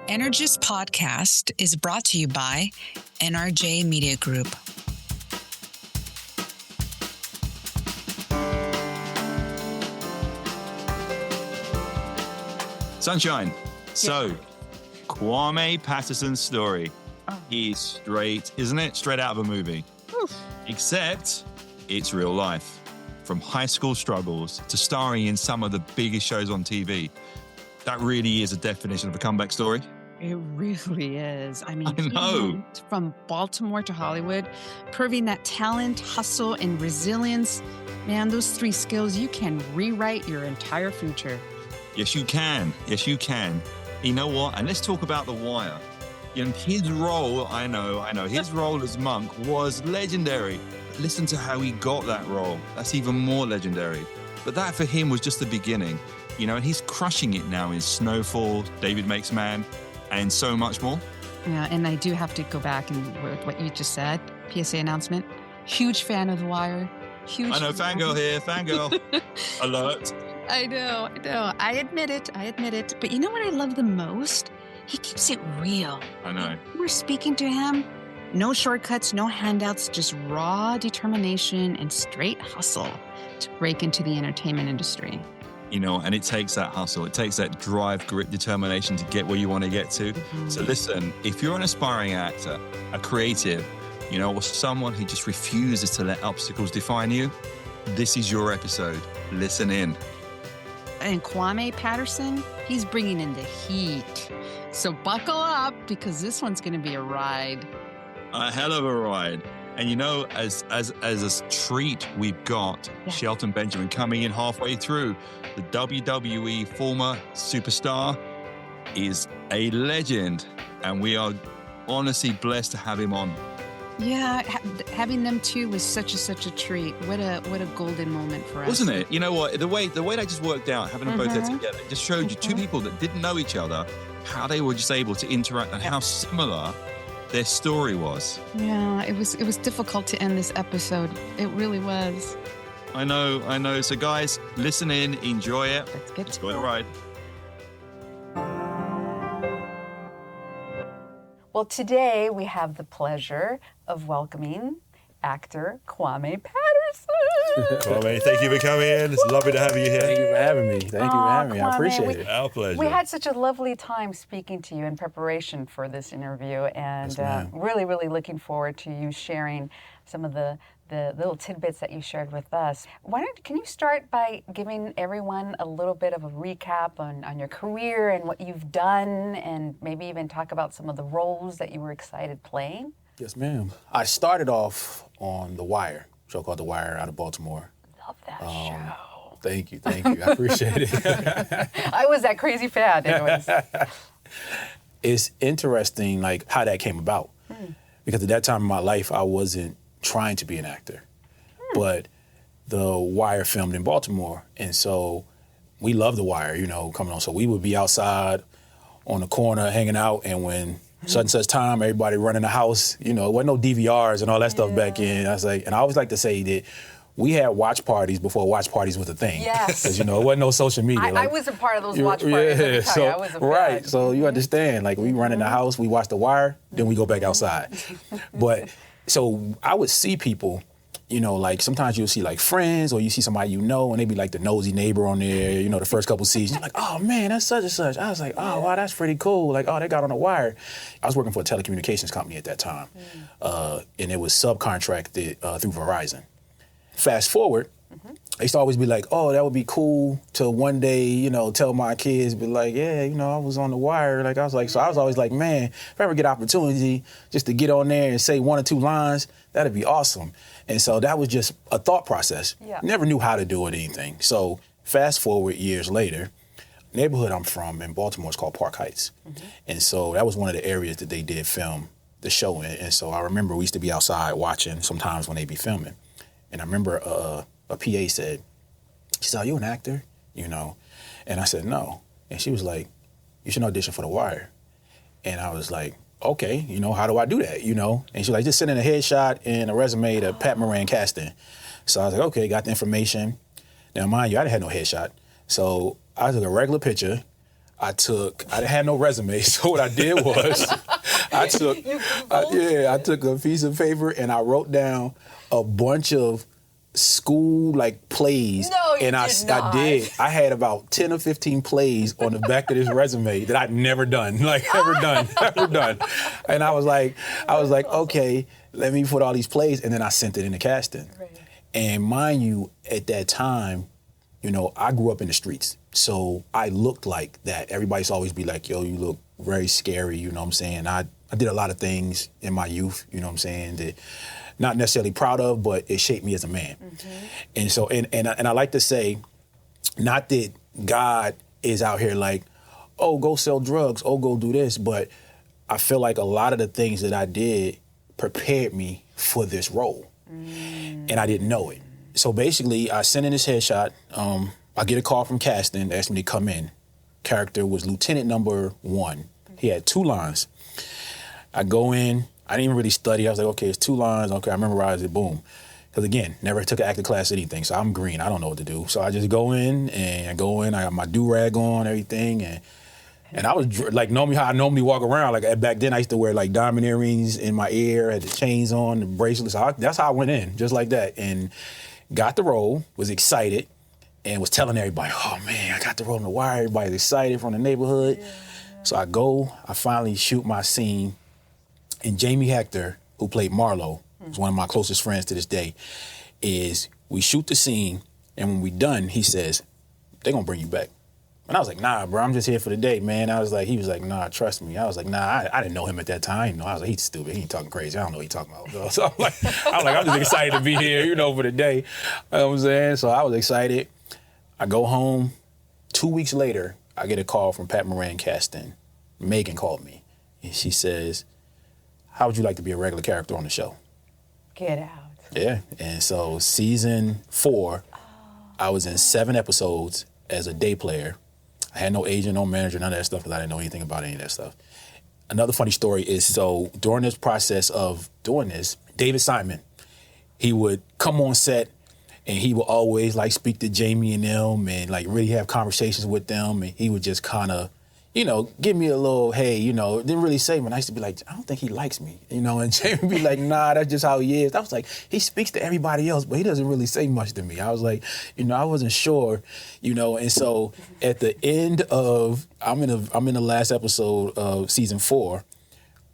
Energist Podcast is brought to you by NRJMediaGroup. Sunshine. So, Kwame Patterson's story is straight, isn't it? Straight out of a movie. Oof. Except it's real life. From high school struggles to starring in some of the biggest shows on TV. That really is a definition of a comeback story. It really is. I mean, I know. he went from Baltimore to Hollywood, proving that talent, hustle, and resilience, man, those three skills, you can rewrite your entire future. Yes, you can. Yes, you can. You know what? And let's talk about The Wire. You know, his role, I know, his role as Monk was legendary. But listen to how he got that role. That's even more legendary. But that for him was just the beginning. You know, and he's crushing it now in Snowfall, David Makes Man, and so much more. Yeah, and I do have to go back and with what you just said. PSA announcement. Huge fan of The Wire. Huge. I know, fangirl here, fangirl. Alert. I know. I admit it. But you know what I love the most? He keeps it real. I know. We're speaking to him. No shortcuts, no handouts, just raw determination and straight hustle to break into the entertainment industry. You know, and it takes that hustle. It takes that drive, grit, determination to get where you want to get to. Mm-hmm. So listen, if you're an aspiring actor, a creative, you know, or someone who just refuses to let obstacles define you, this is your episode. Listen in. And Kwame Patterson, he's bringing in the heat. So buckle up because this one's going to be a ride. A hell of a ride. And you know, as a treat, we've got Shelton Benjamin coming in halfway through. The WWE former superstar is a legend, and we are honestly blessed to have him on. Yeah, having them two was such a treat. What a golden moment for us. Wasn't it? You know what? The way that just worked out, having them both there together, it just showed you two people that didn't know each other, how they were just able to interact and how similar their story was. Yeah, it was difficult to end this episode. It really was. I know. So guys, listen in, enjoy it. Let's enjoy the ride. Well, today we have the pleasure of welcoming actor Kwame Patterson. Kwame, thank you for coming in. It's lovely to have you here. Thank you for having me. Kwame, I appreciate it. Our pleasure. We had such a lovely time speaking to you in preparation for this interview, and Yes, really looking forward to you sharing some of the little tidbits that you shared with us. Can you start by giving everyone a little bit of a recap on your career and what you've done, and maybe even talk about some of the roles that you were excited playing? Yes, ma'am. I started off on The Wire, a show called The Wire out of Baltimore. Love that show. Thank you. I appreciate it. I was that crazy fan, anyways. It's interesting, like, how that came about. Because at that time in my life, I wasn't trying to be an actor. But The Wire filmed in Baltimore. And so we loved The Wire, you know, coming on. So we would be outside on the corner hanging out, and when such and such time, everybody running the house, you know, it wasn't no DVRs and all that stuff back in. And I always like to say that we had watch parties before watch parties was a thing. Yes. Because, you know, it wasn't no social media. I was a part of those watch parties. Let me tell you, I was a fan. Right, so you understand, like, we run in the house, we watch The Wire, then we go back outside. But, so I would see people, you know, like, sometimes you'll see, like, friends, or you see somebody you know, and they be like the nosy neighbor on there, you know, the first couple seasons. You're like, oh, man, that's such and such. I was like, oh, wow, that's pretty cool. Like, oh, they got on The Wire. I was working for a telecommunications company at that time, and it was subcontracted through Verizon. Fast forward, I used to always be like, oh, that would be cool to one day, you know, tell my kids, be like, yeah, you know, I was on The Wire. Like, I was always like, man, if I ever get opportunity just to get on there and say one or two lines, that'd be awesome. And so that was just a thought process. Yeah. Never knew how to do it, anything. So fast forward years later, neighborhood I'm from in Baltimore is called Park Heights. And so that was one of the areas that they did film the show in. And so I remember we used to be outside watching sometimes when they be filming. And I remember a PA said, she said, are you an actor? You know? And I said, no. And she was like, you should audition for The Wire. And I was like, okay, you know, how do I do that, you know? And she was like, just send in a headshot and a resume to Pat Moran Casting. So I was like, okay, got the information. Now, mind you, I didn't have no headshot. So I took a regular picture. I didn't have no resume, so what I did was I took a piece of paper and I wrote down a bunch of school like plays. No, you and I did. I had about 10 or 15 plays on the back of this resume that I'd never done, ever done. And I was like, okay, let me put all these plays, and then I sent it into casting. Right. And mind you, at that time, you know, I grew up in the streets, so I looked like that. Everybody's always be like, yo, you look very scary, you know what I'm saying? I did a lot of things in my youth, you know what I'm saying, that not necessarily proud of, but it shaped me as a man. Mm-hmm. And so, and I like to say, not that God is out here like, oh, go sell drugs, oh, go do this, but I feel like a lot of the things that I did prepared me for this role. And I didn't know it. So basically, I sent in this headshot. I get a call from casting, asked me to come in. Character was Lieutenant number 1. He had 2 lines. I go in. I didn't even really study. I was like, okay, it's 2 lines. Okay, I memorized it. Boom. Because again, never took an acting class or anything. So I'm green. I don't know what to do. So I just go in. I got my do-rag on, everything. And I was like, normally how I normally walk around. Like back then, I used to wear like diamond earrings in my ear, had the chains on, the bracelets. So that's how I went in, just like that. And got the role, was excited, and was telling everybody, oh man, I got the role in The Wire. Everybody's excited from the neighborhood. Yeah. So I finally shoot my scene. And Jamie Hector, who played Marlo, who's one of my closest friends to this day, we shoot the scene, and when we done, he says, they're gonna bring you back. And I was like, nah, bro, I'm just here for the day, man. He was like, nah, trust me. I was like, nah, I didn't know him at that time. I was like, he's stupid. He ain't talking crazy. I don't know what he's talking about. So I'm just excited to be here, for the day. You know what I'm saying? So I was excited. I go home. 2 weeks later, I get a call from Pat Moran Casting. Megan called me, and she says, how would you like to be a regular character on the show? Get out. Yeah, and so season 4, I was in 7 episodes as a day player. I had no agent, no manager, none of that stuff, because I didn't know anything about any of that stuff. Another funny story is, so during this process of doing this, David Simon, he would come on set and he would always like speak to Jamie and them and like really have conversations with them. And he would just kind of, give me a little, hey, didn't really say, but I used to be like, I don't think he likes me, and Jamie would be like, nah, that's just how he is. I was like, he speaks to everybody else, but he doesn't really say much to me. I was like, I wasn't sure, and so at the end of, I'm in the last episode of season 4,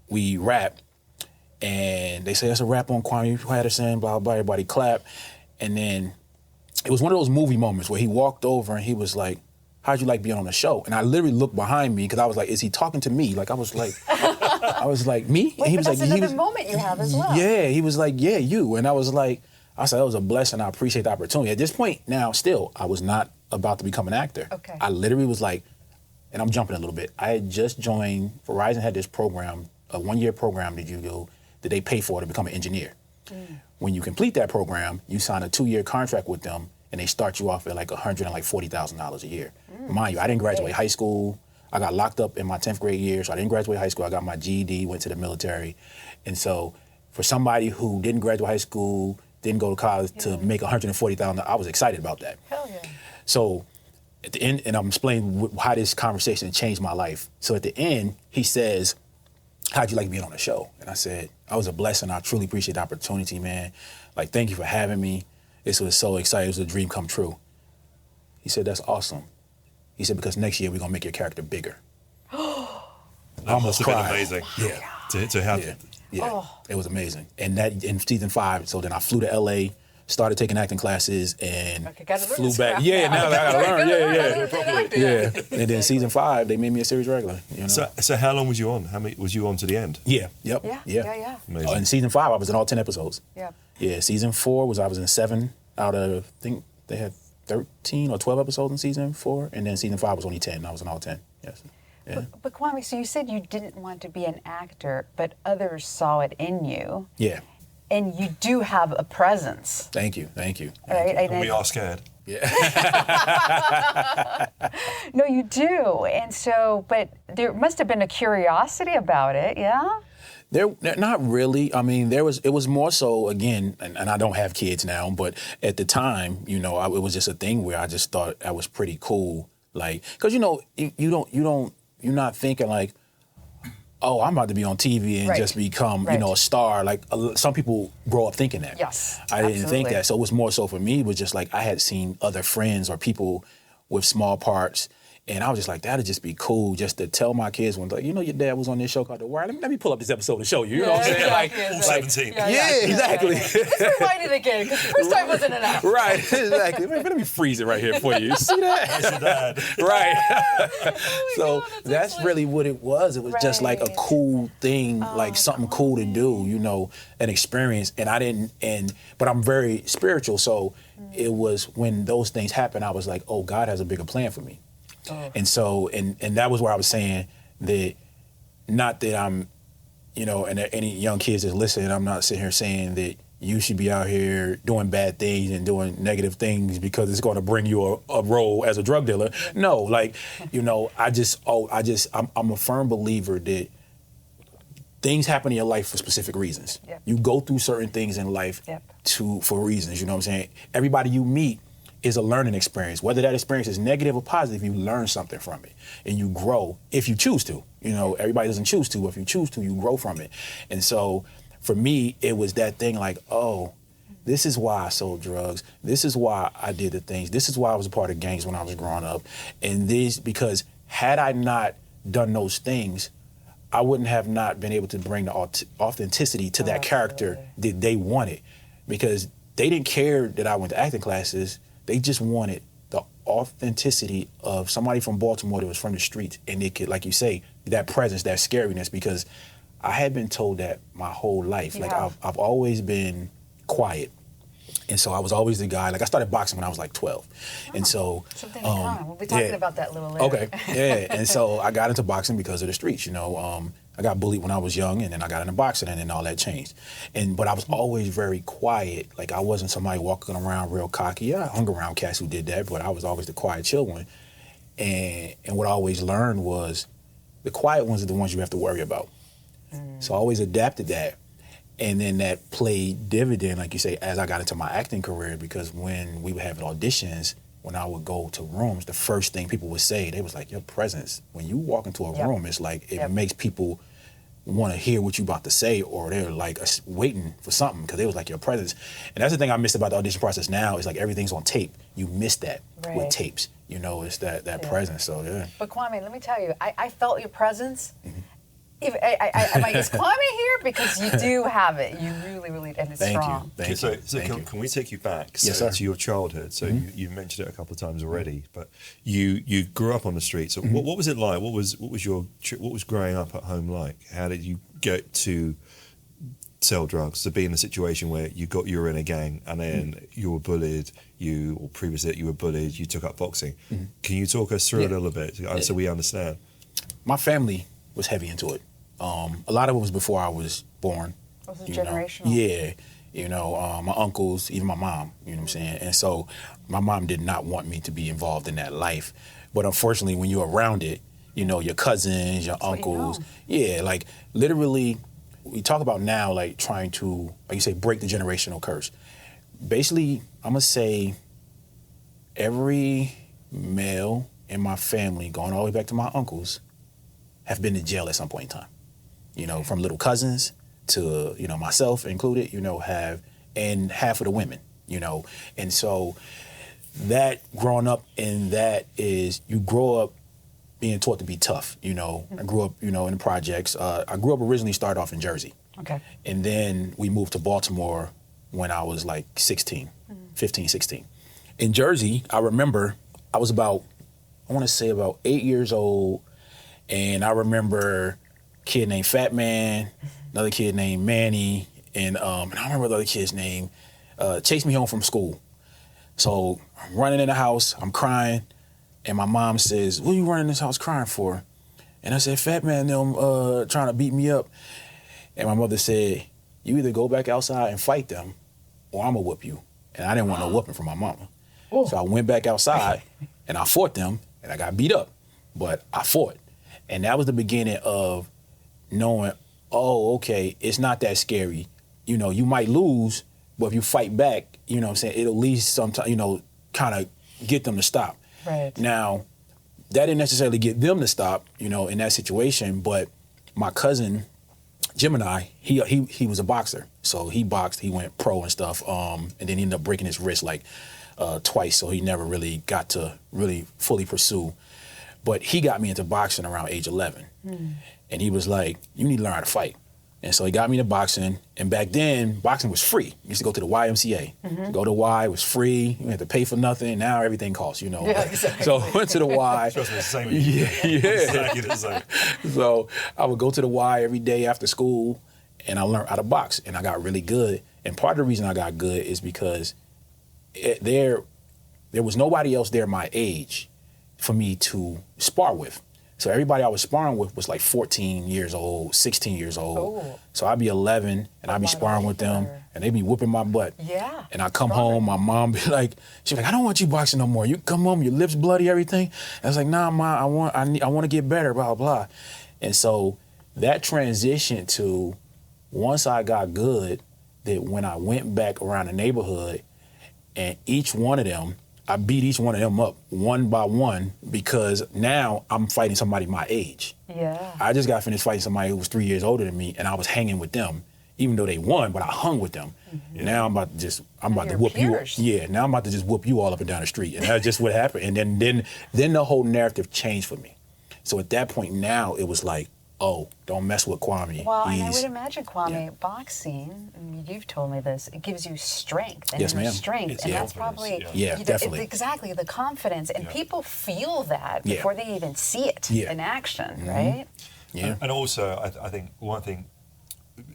we rap, and they say, that's a rap on Kwame Patterson, blah, blah, everybody clap. And then it was one of those movie moments where he walked over and he was like, how'd you like being on the show? And I literally looked behind me because I was like, is he talking to me? Like, I was like, me? Wait, and he was that's like, another moment you have as well. Yeah, he was like, yeah, you. And I said, that was a blessing. I appreciate the opportunity. At this point now, still, I was not about to become an actor. Okay. I literally was like, and I'm jumping a little bit. I had just joined, Verizon had this program, a 1-year program that they pay for to become an engineer. When you complete that program, you sign a 2-year contract with them, and they start you off at like $140,000 a year. Mind you, I didn't graduate high school. I got locked up in my 10th grade year, so I didn't graduate high school. I got my GED, went to the military. And so for somebody who didn't graduate high school, didn't go to college to make $140,000, I was excited about that. Hell yeah. So at the end, and I'm explaining how this conversation changed my life. So at the end, he says, how'd you like being on the show? And I said, I was a blessing. I truly appreciate the opportunity, man. Like, thank you for having me. This was so exciting. It was a dream come true. He said, that's awesome. He said, because next year we're going to make your character bigger. That must have been amazing. Yeah. To have. Yeah. It was amazing. And that in season 5, so then I flew to LA, started taking acting classes, and flew back. Yeah, now I gotta learn. Yeah. And then season 5, they made me a series regular. So how long was you on? How many was you on to the end? Yeah. Yeah. Amazing. In season 5, I was in all 10 episodes. Yep. Yeah. Season 4 I was in 7 out of, I think they had 13 or 12 episodes in season 4, and then season 5 was only 10. I was in all 10. Yes. Yeah. But Kwame, so you said you didn't want to be an actor, but others saw it in you. Yeah. And you do have a presence. Thank you. Right? And we are scared. Yeah. No, you do. And so, but there must have been a curiosity about it, yeah? There, not really. I mean, it was more so, again, and I don't have kids now, but at the time, it was just a thing where I just thought I was pretty cool Like, cause you're not thinking like, oh, I'm about to be on TV and just become, a star. Like some people grow up thinking that. Yes, I didn't absolutely. think that. So it was more so for me, it was just like I had seen other friends or people with small parts. And I was just like, that'd just be cool just to tell my kids one day, your dad was on this show called The Wire. Let me pull up this episode to show you. You know what I'm saying? Exactly. 17. Exactly. Let's rewind it again, because the first time wasn't enough. Right, exactly. Let me freeze it right here for you. See that? That's your dad. Right. So God, that's really what it was. It was just like a cool thing, like something cool to do, an experience. But I'm very spiritual. So it was when those things happened, I was like, oh, God has a bigger plan for me. Oh. And so, and that was where I was saying that, not that I'm, and any young kids that's listening, I'm not sitting here saying that you should be out here doing bad things and doing negative things because it's going to bring you a role as a drug dealer. No, like, I'm a firm believer that things happen in your life for specific reasons. Yep. You go through certain things in life for reasons, you know what I'm saying? Everybody you meet is a learning experience. Whether that experience is negative or positive, you learn something from it and you grow if you choose to. Everybody doesn't choose to, but if you choose to, you grow from it. And so for me, it was that thing like, oh, this is why I sold drugs. This is why I did the things. This is why I was a part of gangs when I was growing up. And because had I not done those things, I wouldn't have not been able to bring the authenticity to that character that they wanted, because they didn't care that I went to acting classes. They just wanted the authenticity of somebody from Baltimore that was from the streets, and they could, like you say, that presence, that scariness, because I had been told that my whole life. I've always been quiet. And so I was always the guy, like I started boxing when I was like 12. And so something in common. We'll be talking about that a little later. Okay, yeah. And so I got into boxing because of the streets, I got bullied when I was young, and then I got into boxing, and then all that changed. But I was always very quiet. Like I wasn't somebody walking around real cocky. Yeah, I hung around cats who did that, but I was always the quiet, chill one. And what I always learned was the quiet ones are the ones you have to worry about. So I always adapted that. And then that played dividend, like you say, as I got into my acting career, because when we would have auditions, when I would go to rooms, the first thing people would say, they was like, your presence, when you walk into a room, it's like, it makes people want to hear what you about to say, or they're like waiting for something, because they was like, your presence. And that's the thing I missed about the audition process now, is like everything's on tape. You miss that with tapes, it's that presence, so yeah. But Kwame, let me tell you, I felt your presence. I'm like, is Kwame here? Because you do have it. You really, really, and it's strong. Thank you. So can we take you back to your childhood? So you mentioned it a couple of times already, but you grew up on the streets. So what was it like? What was growing up at home like? How did you get to sell drugs, to be in a situation where you were in a gang and then you were bullied, or previously you were bullied, you took up boxing. Can you talk us through a little bit so we understand? My family was heavy into it. A lot of it was before I was born. Was it generational? Yeah. My uncles, even my mom, you know what I'm saying? And so my mom did not want me to be involved in that life. But unfortunately, when you're around it, your cousins, your uncles, like literally, we talk about now, like trying to, like you say, break the generational curse. Basically, I'm going to say every male in my family, going all the way back to my uncles, have been to jail at some point in time. From little cousins to, myself included, and half of the women, And so that growing up in that is, you grow up being taught to be tough, I grew up, in the projects. I grew up originally started off in Jersey. Okay. And then we moved to Baltimore when I was like 15, 16. In Jersey, I remember I was about 8 years old. And I remember a kid named Fat Man, another kid named Manny, and I don't remember the other kid's name, chased me home from school. So I'm running in the house, I'm crying, and my mom says, what are you running this house crying for? And I said, Fat Man, them trying to beat me up. And my mother said, you either go back outside and fight them, or I'm gonna whoop you. And I didn't want no whooping from my mama. Oh. So I went back outside, and I fought them, and I got beat up. But I fought. And that was the beginning of knowing, oh, okay, it's not that scary. You might lose, but if you fight back, it'll at least sometimes, kind of get them to stop. Right. Now, that didn't necessarily get them to stop, in that situation. But my cousin, Gemini, he was a boxer. So he boxed, he went pro and stuff. And then he ended up breaking his wrist twice. So he never really got to really fully pursue. But he got me into boxing around age 11. And he was like, you need to learn how to fight. And so he got me into boxing. And back then, boxing was free. You used to go to the YMCA. Go to Y, it was free. You had to pay for nothing. Now everything costs, Yeah, exactly. So I went to the Y. Trust me, it's the same. Yeah. Exactly the same. So I would go to the Y every day after school, and I learned how to box. And I got really good. And part of the reason I got good is because there was nobody else there my age for me to spar with. So everybody I was sparring with was like 14 years old, 16 years old. Oh. So I'd be 11 and I'd be sparring with them and they'd be whooping my butt. Yeah. And I come home, my mom be like, she's like, I don't want you boxing no more. You come home, your lips bloody, everything. And I was like, nah, Ma, I want to get better, blah, blah. And so that transition to once I got good, that when I went back around the neighborhood and each one of them, I beat each one of them up one by one because now I'm fighting somebody my age. Yeah. I just got finished fighting somebody who was 3 years older than me and I was hanging with them, even though they won, but I hung with them. Now I'm about to whoop peers. you. Yeah, now I'm about to just whoop you all up and down the street. And that's just what happened. And then the whole narrative changed for me. So at that point now it was like, oh, don't mess with Kwame. Well, and I would imagine, Kwame, boxing, you've told me this, it gives you strength and Yes, ma'am. strength. And that's probably, definitely. exactly, the confidence. And people feel that Yeah. before they even see it in action, right? Yeah. And also, I think one thing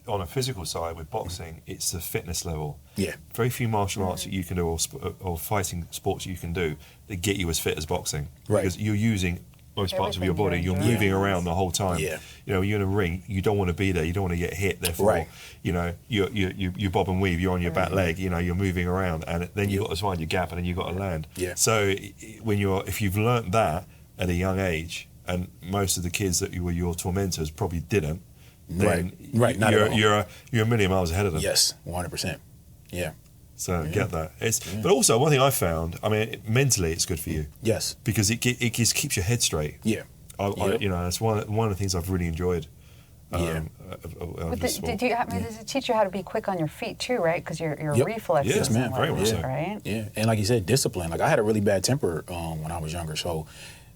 on a physical side with boxing, it's the fitness level. Yeah. Very few martial arts that you can do or fighting sports you can do that get you as fit as boxing. Right. Because you're using most parts of your Everything body. you're You're doing. moving around the whole time. Yeah. You're in a ring. You don't want to be there. You don't want to get hit. Therefore, you bob and weave. You're on your back leg. You're moving around, and then you've got to find your gap, and then you've got to land. Yeah. So if you've learnt that at a young age, and most of the kids that were your tormentors probably didn't, then Right. Not at all. you're a million miles ahead of them. Yes, 100%. Yeah. So get that. But also one thing I found, mentally it's good for you. Yes. Because it just keeps your head straight. Yeah. That's one of the things I've really enjoyed. But does it teach you how to be quick on your feet too, right? Because your reflexes. Yes, ma'am. Very much so. Right? Yeah. And like you said, discipline. Like I had a really bad temper when I was younger, so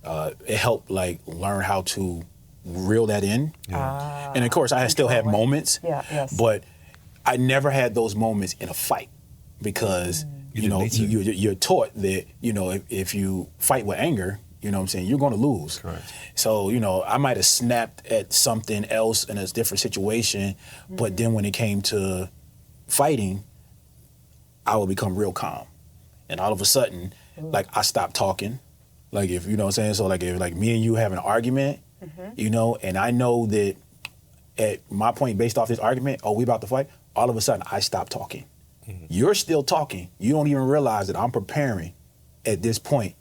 it helped learn how to reel that in. And of course, I still had moments. Yeah. Yes. But I never had those moments in a fight because you're taught that if you fight with anger, you're going to lose. Correct. So I might have snapped at something else in a different situation, but then when it came to fighting, I would become real calm, and all of a sudden, I stopped talking. If you know what I'm saying. So if me and you have an argument, and I know that at my point, based off this argument, we about to fight. All of a sudden, I stop talking. You're still talking. You don't even realize that I'm preparing at this point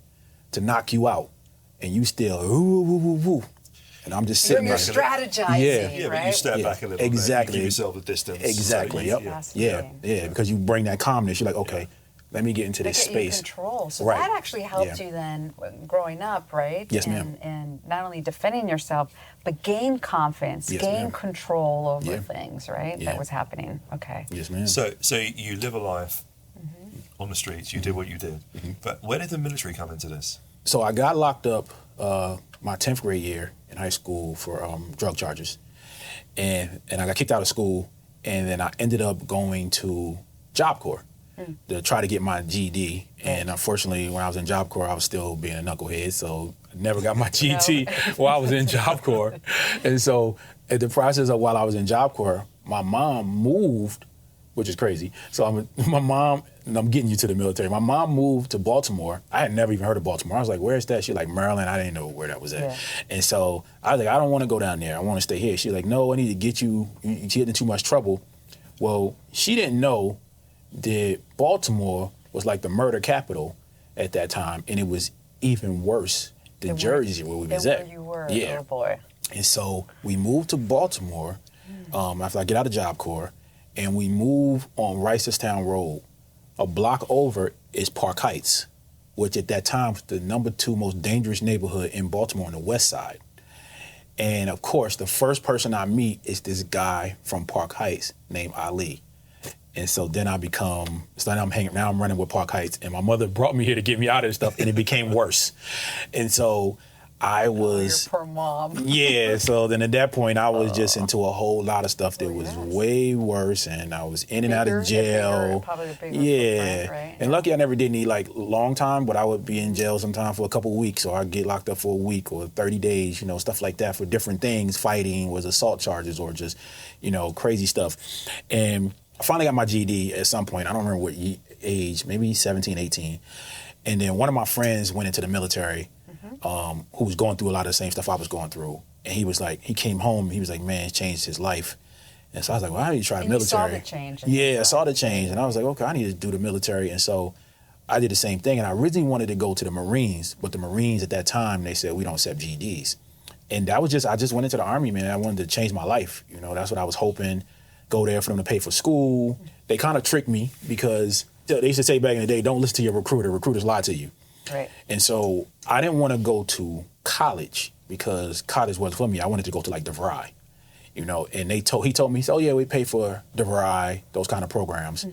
to knock you out, and you still woo, and I'm just sitting You're there. strategizing, Yeah, right? but you step back a little Exactly. bit. You give yourself the distance. Exactly. So Yeah. Because you bring that calmness. You're like, okay, let me get into this They get you in space. control. So Right. that actually helped Yeah. you then growing up, right? Yes, ma'am. And not only defending yourself, but gain confidence, Yes, gain ma'am. control over Yeah. things, right? Yeah. That was happening. Okay. Yes, ma'am. So you live a life on the streets. You did what you did. But where did the military come into this? So I got locked up my 10th grade year in high school for drug charges. And I got kicked out of school, and then I ended up going to Job Corps to try to get my GED. And unfortunately, when I was in Job Corps, I was still being a knucklehead, so I never got my GED while I was in Job Corps. And so at the process of while I was in Job Corps, my mom moved, which is crazy. So my mom, and I'm getting you to the military. My mom moved to Baltimore. I had never even heard of Baltimore. I was like, where's that? She's like, Maryland. I didn't know where that was at. Yeah. And so I was like, I don't want to go down there. I want to stay here. She's like, no, I need to get you. You're getting in too much trouble. Well, she didn't know that Baltimore was like the murder capital at that time, and it was even worse than Jersey, where we was at. Where you were, yeah. oh boy. And so we moved to Baltimore after I get out of Job Corps, and we move on Reisterstown Road. A block over is Park Heights, which at that time was the #2 most dangerous neighborhood in Baltimore on the west side. And of course, the first person I meet is this guy from Park Heights named Ali. And so then I'm running with Park Heights, and my mother brought me here to get me out of this stuff, and it became worse. And so I was, your poor mom. Yeah, so then at that point I was just into a whole lot of stuff that was way worse, and I was in and out of jail. Probably a bigger yeah, footprint, right? And lucky I never did any like long time, but I would be in jail sometime for a couple of weeks, or I'd get locked up for a week or 30 days, stuff like that for different things. Fighting was assault charges or just, crazy stuff. And I finally got my GED at some point. I don't remember what age, maybe 17, 18. And then one of my friends went into the military, who was going through a lot of the same stuff I was going through. And he was like, he came home, he was like, man, it changed his life. And so I was like, well, I need to try the military. You saw the change. Yeah, I saw the change. And I was like, okay, I need to do the military. And so I did the same thing. And I originally wanted to go to the Marines, but the Marines at that time, they said, we don't accept GEDs. And I just went into the Army, man. I wanted to change my life. That's what I was hoping. Go there for them to pay for school. They kind of tricked me because they used to say back in the day, don't listen to your recruiter. Recruiters lie to you. Right. And so I didn't want to go to college because college wasn't for me. I wanted to go to like DeVry, and he told me, oh yeah, we pay for DeVry, those kind of programs,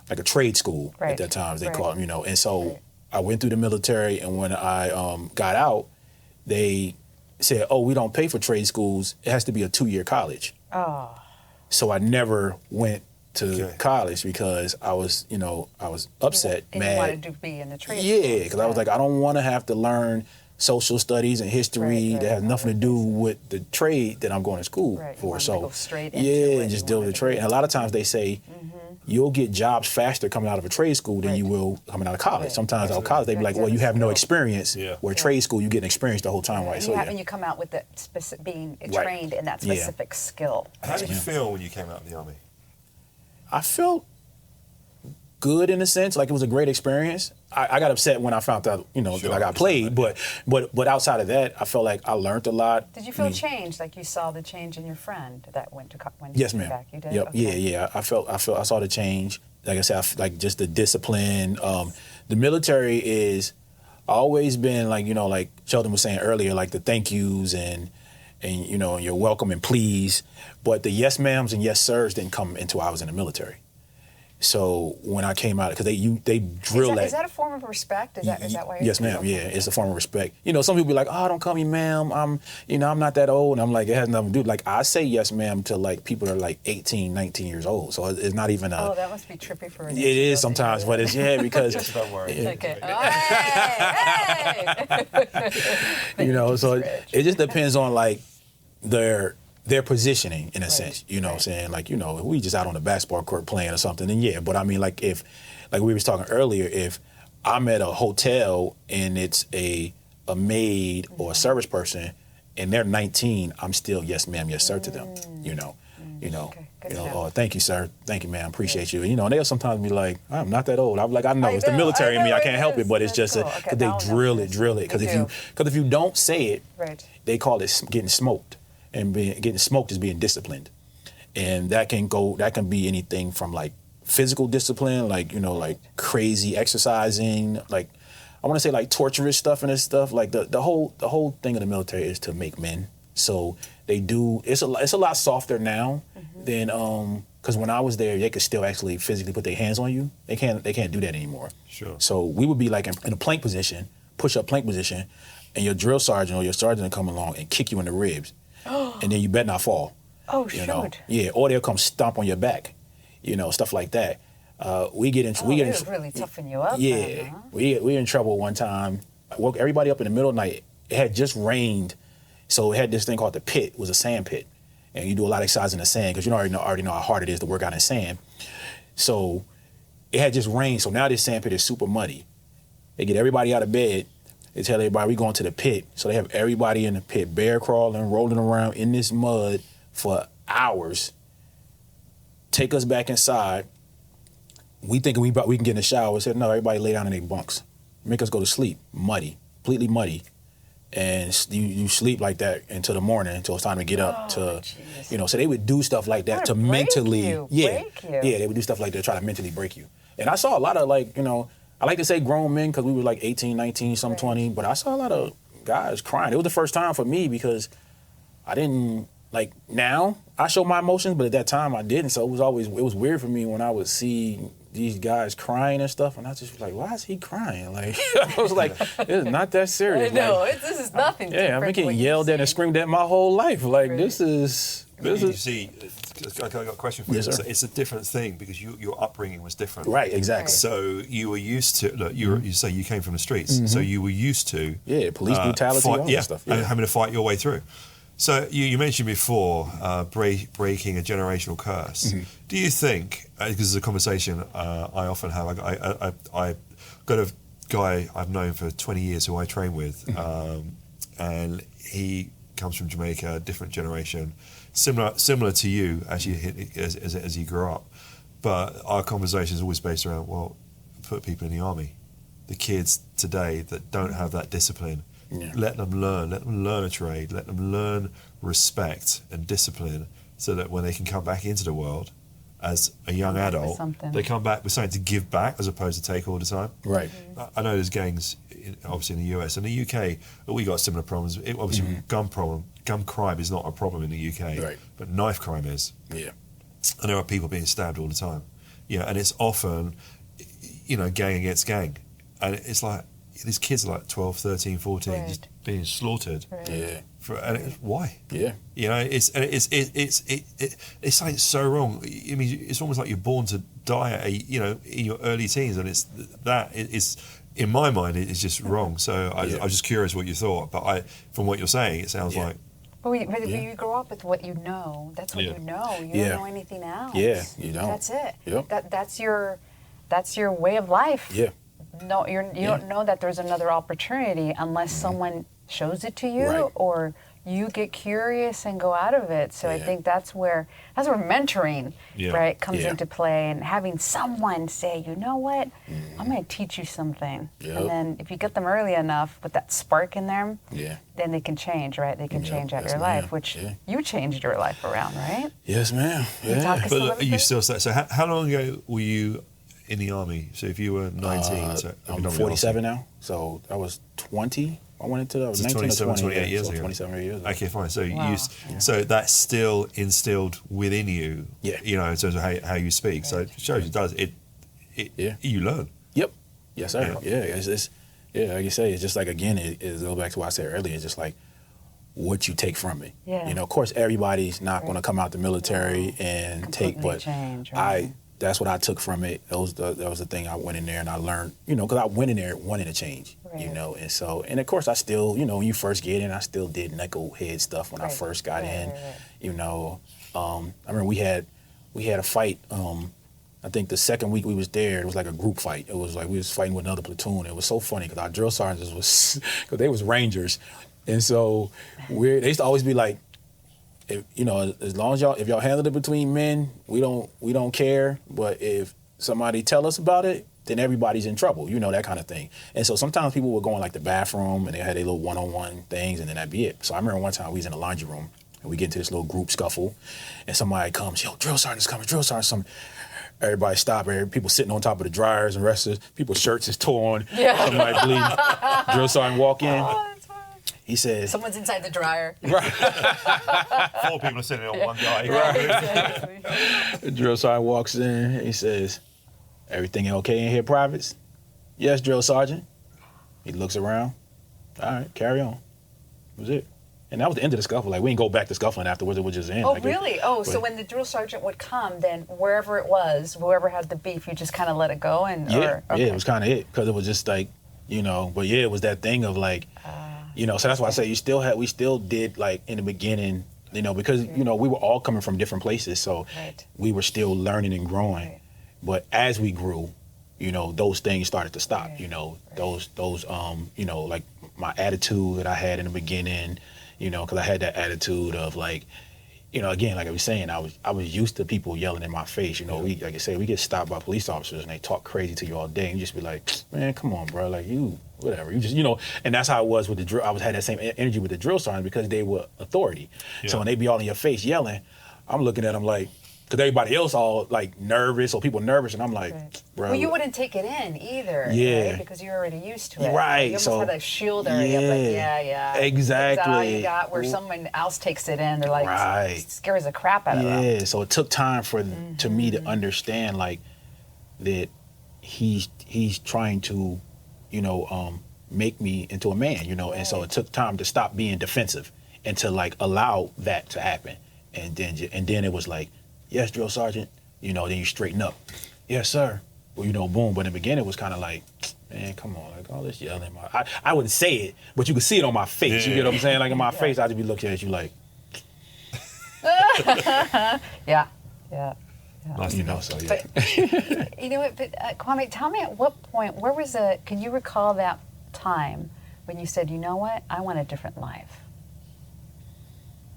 like a trade school at that time, as they call them, And so I went through the military, and when I got out, they said, oh, we don't pay for trade schools. It has to be a 2-year college. Oh. So I never went to college because I was, I was upset, mad. You wanted to be in the trade. Yeah, because I was like, I don't want to have to learn social studies and history that has nothing to do with the trade that I'm going to school for. So go straight into it. And just deal with the trade. And a lot of times they say you'll get jobs faster coming out of a trade school than you will coming out of college. Sometimes out of college they be like, well, you have no experience. Where trade school you get experience the whole time, right? And you come out with being trained in that specific skill. How did you feel when you came out of the Army? I felt good in a sense, like it was a great experience. I got upset when I found out, that I got played, but outside of that, I felt like I learned a lot. Did you feel changed, like you saw the change in your friend that went to when yes, you ma'am. came back? You did? Yep. Okay. Yeah. I saw the change. Like I said, like just the discipline. The military is always been like, like Sheldon was saying earlier, like the thank yous and you're welcome and please. But the yes ma'ams and yes sirs didn't come until I was in the military. So when I came out, because they drill that. Is that a form of respect? Is that why? Yes, ma'am. Yeah, it's a form of respect. Some people be like, oh, don't call me ma'am. I'm not that old. And I'm like, it has nothing to do. Like I say yes, ma'am to like people that are like 18, 19 years old. So it's not even a. Oh, that must be trippy for. It is sometimes, but it's because. Just don't worry. Okay. Hey. So it just depends on like their positioning in a sense, what I'm saying? Like, if we just out on the basketball court playing or something, then yeah. But I mean, like if, like we was talking earlier, if I'm at a hotel and it's a maid or a service person and they're 19, I'm still yes ma'am, yes sir to them, thank you, sir. Thank you, ma'am. Appreciate you. And they'll sometimes be like, I'm not that old. I'm like, I know it's the military in me. I can't help it, but it's just because they drill it. Because if you don't say it, they call it getting smoked. And getting smoked is being disciplined, and that can be anything from like physical discipline, like like crazy exercising, like I want to say like torturous stuff and this stuff. Like the whole thing of the military is to make men. So they do. It's a lot softer now than because when I was there, they could still actually physically put their hands on you. They can't do that anymore. Sure. So we would be like in a plank position, push-up plank position, and your drill sergeant or your sergeant will come along and kick you in the ribs. And then you better not fall. Oh, shoot. Yeah, or they'll come stomp on your back, stuff like that. We get in. Really toughen you up. Yeah, then, huh? we in trouble one time. I woke everybody up in the middle of the night. It had just rained, so it had this thing called the pit. It was a sand pit, and you do a lot of exercise in the sand because you already know how hard it is to work out in sand. So it had just rained. So now this sand pit is super muddy. They get everybody out of bed. They tell everybody we going to the pit. So they have everybody in the pit, bear crawling, rolling around in this mud for hours. Take us back inside. We thinking we can get in the shower. We said, no, everybody lay down in their bunks. Make us go to sleep. Muddy, completely muddy. And you sleep like that until the morning, until it's time to get up to, so they would do stuff like that to mentally, break you. Yeah, they would do stuff like that to try to mentally break you. And I saw a lot of I like to say grown men because we were like 18, 19, some 20, but I saw a lot of guys crying. It was the first time for me because I didn't, like now I show my emotions, but at that time I didn't. So it was weird for me when I would see these guys crying and stuff, and I just was like, why is he crying? Like, I was like, it's not that serious. I know, like, this is nothing. Yeah, I've been getting yelled at and screamed at my whole life. Like, this is... You see, I got a question for you. Yes, sir. It's a different thing because your upbringing was different. Right, exactly. So you were used to, look, you say you came from the streets, so you were used to... Yeah, police brutality, all that stuff. Yeah. And having to fight your way through. So you mentioned before breaking a generational curse. Do you think, because it's a conversation I often have, I got a guy I've known for 20 years who I train with, and he comes from Jamaica, different generation, similar to you as you grew up. But our conversation is always based around, well, put people in the army. The kids today that don't have that discipline, let them learn a trade, let them learn respect and discipline so that when they can come back into the world as a young adult, they come back with something to give back as opposed to take all the time. Right. I know there's gangs, obviously in the US. In the UK, we got similar problems. Gun crime is not a problem in the UK, right, but knife crime is. Yeah. And there are people being stabbed all the time. Yeah, and it's often, gang against gang. And it's like, these kids are like 12, 13, 14, just being slaughtered. Right. Yeah. Why? Yeah. It's something so wrong. I mean, it's almost like you're born to die at in your early teens, and it's in my mind it's just wrong. So I was just curious what you thought, but from what you're saying, it sounds like. But you grow up with what you know. That's what you know. You don't know anything else. Yeah, you don't. That's it. Yep. That's your way of life. Yeah. No, you don't know that there's another opportunity unless someone shows it to you or you get curious and go out of it. So I think that's where mentoring, right, comes into play, and having someone say, you know what, I'm going to teach you something. Yep. And then if you get them early enough with that spark in them, then they can change, right? They can change out your life, which you changed your life around, right? Yes, ma'am. Yeah. But you still say, so how long ago were you in the army? So if you were 19, I'm 47 now, so I was 20. I went into I was 19 or 20, 28 years so ago. 27 years ago. Okay, fine. So so that's still instilled within you. Yeah. In terms of how you speak. So it shows you learn. Yep. Yes, sir. Yeah. It's like you say, it's just like, again, it goes back to what I said earlier. It's just like what you take from it. Yeah. Of course, everybody's not going to come out the military and completely change, right? That's what I took from it. That was the thing I went in there and I learned, because I went in there wanting to change, and so, and of course I still, when you first get in, I still did knucklehead stuff when I first got in, I remember we had a fight, I think the second week we was there, it was like a group fight. It was like we was fighting with another platoon. It was so funny because our drill sergeants because they was Rangers, and so they used to always be like, as long as if y'all handle it between men, we don't care. But if somebody tell us about it, then everybody's in trouble, that kind of thing. And so sometimes people would go in like the bathroom and they had their little one-on-one things, and then that'd be it. So I remember one time we was in the laundry room and we get into this little group scuffle, and somebody comes, yo, drill sergeant's coming, drill sergeant's coming. Everybody stop. People sitting on top of the dryers and rest of people's shirts is torn. Yeah. Somebody bleeding. Drill sergeant walk in. He says, someone's inside the dryer. Right. 4 people are sitting on one guy. Right. The drill sergeant walks in. He says, everything okay in here, privates? Yes, drill sergeant. He looks around. All right, carry on. That was it. And that was the end of the scuffle. Like, we didn't go back to scuffling afterwards. It was just end. Oh, really? So when the drill sergeant would come, then wherever it was, whoever had the beef, you just kind of let it go? Yeah, it was kind of it. Because it was just like, but yeah, it was that thing of like, so that's why I say we still did like in the beginning, because, we were all coming from different places. So we were still learning and growing. Right. But as we grew, those things started to stop, those like my attitude that I had in the beginning, because I had that attitude of like, again, like I was saying, I was used to people yelling in my face. We, like I say, we get stopped by police officers and they talk crazy to you all day, and you just be like, man, come on, bro, like whatever. You just, and that's how it was with the drill. I had that same energy with the drill sergeants because they were authority. Yeah. So when they be all in your face yelling, I'm looking at them like, because everybody else all like nervous or people nervous, and I'm like, bro. Well, you wouldn't take it in either, Yeah. right? Because you're already used to it. Right. You almost So, had a shield area, but yeah. Exactly. That's all you got where someone else takes it in. They're like, Right. scares the crap out of them. Yeah, so it took time to me to understand like that he's trying to, make me into a man, and so it took time to stop being defensive and to like allow that to happen, and then it was like, yes, drill sergeant, then you straighten up, yes sir, well, boom. But in the beginning it was kind of like, man, come on, like all this yelling. I wouldn't say it, but you could see it on my face. You get what I'm saying? Like in my face, I'd just be looking at you like. Yeah. Nice to know. So yeah. But, you know what, Kwame, tell me at what point, can you recall that time when you said, you know what, I want a different life?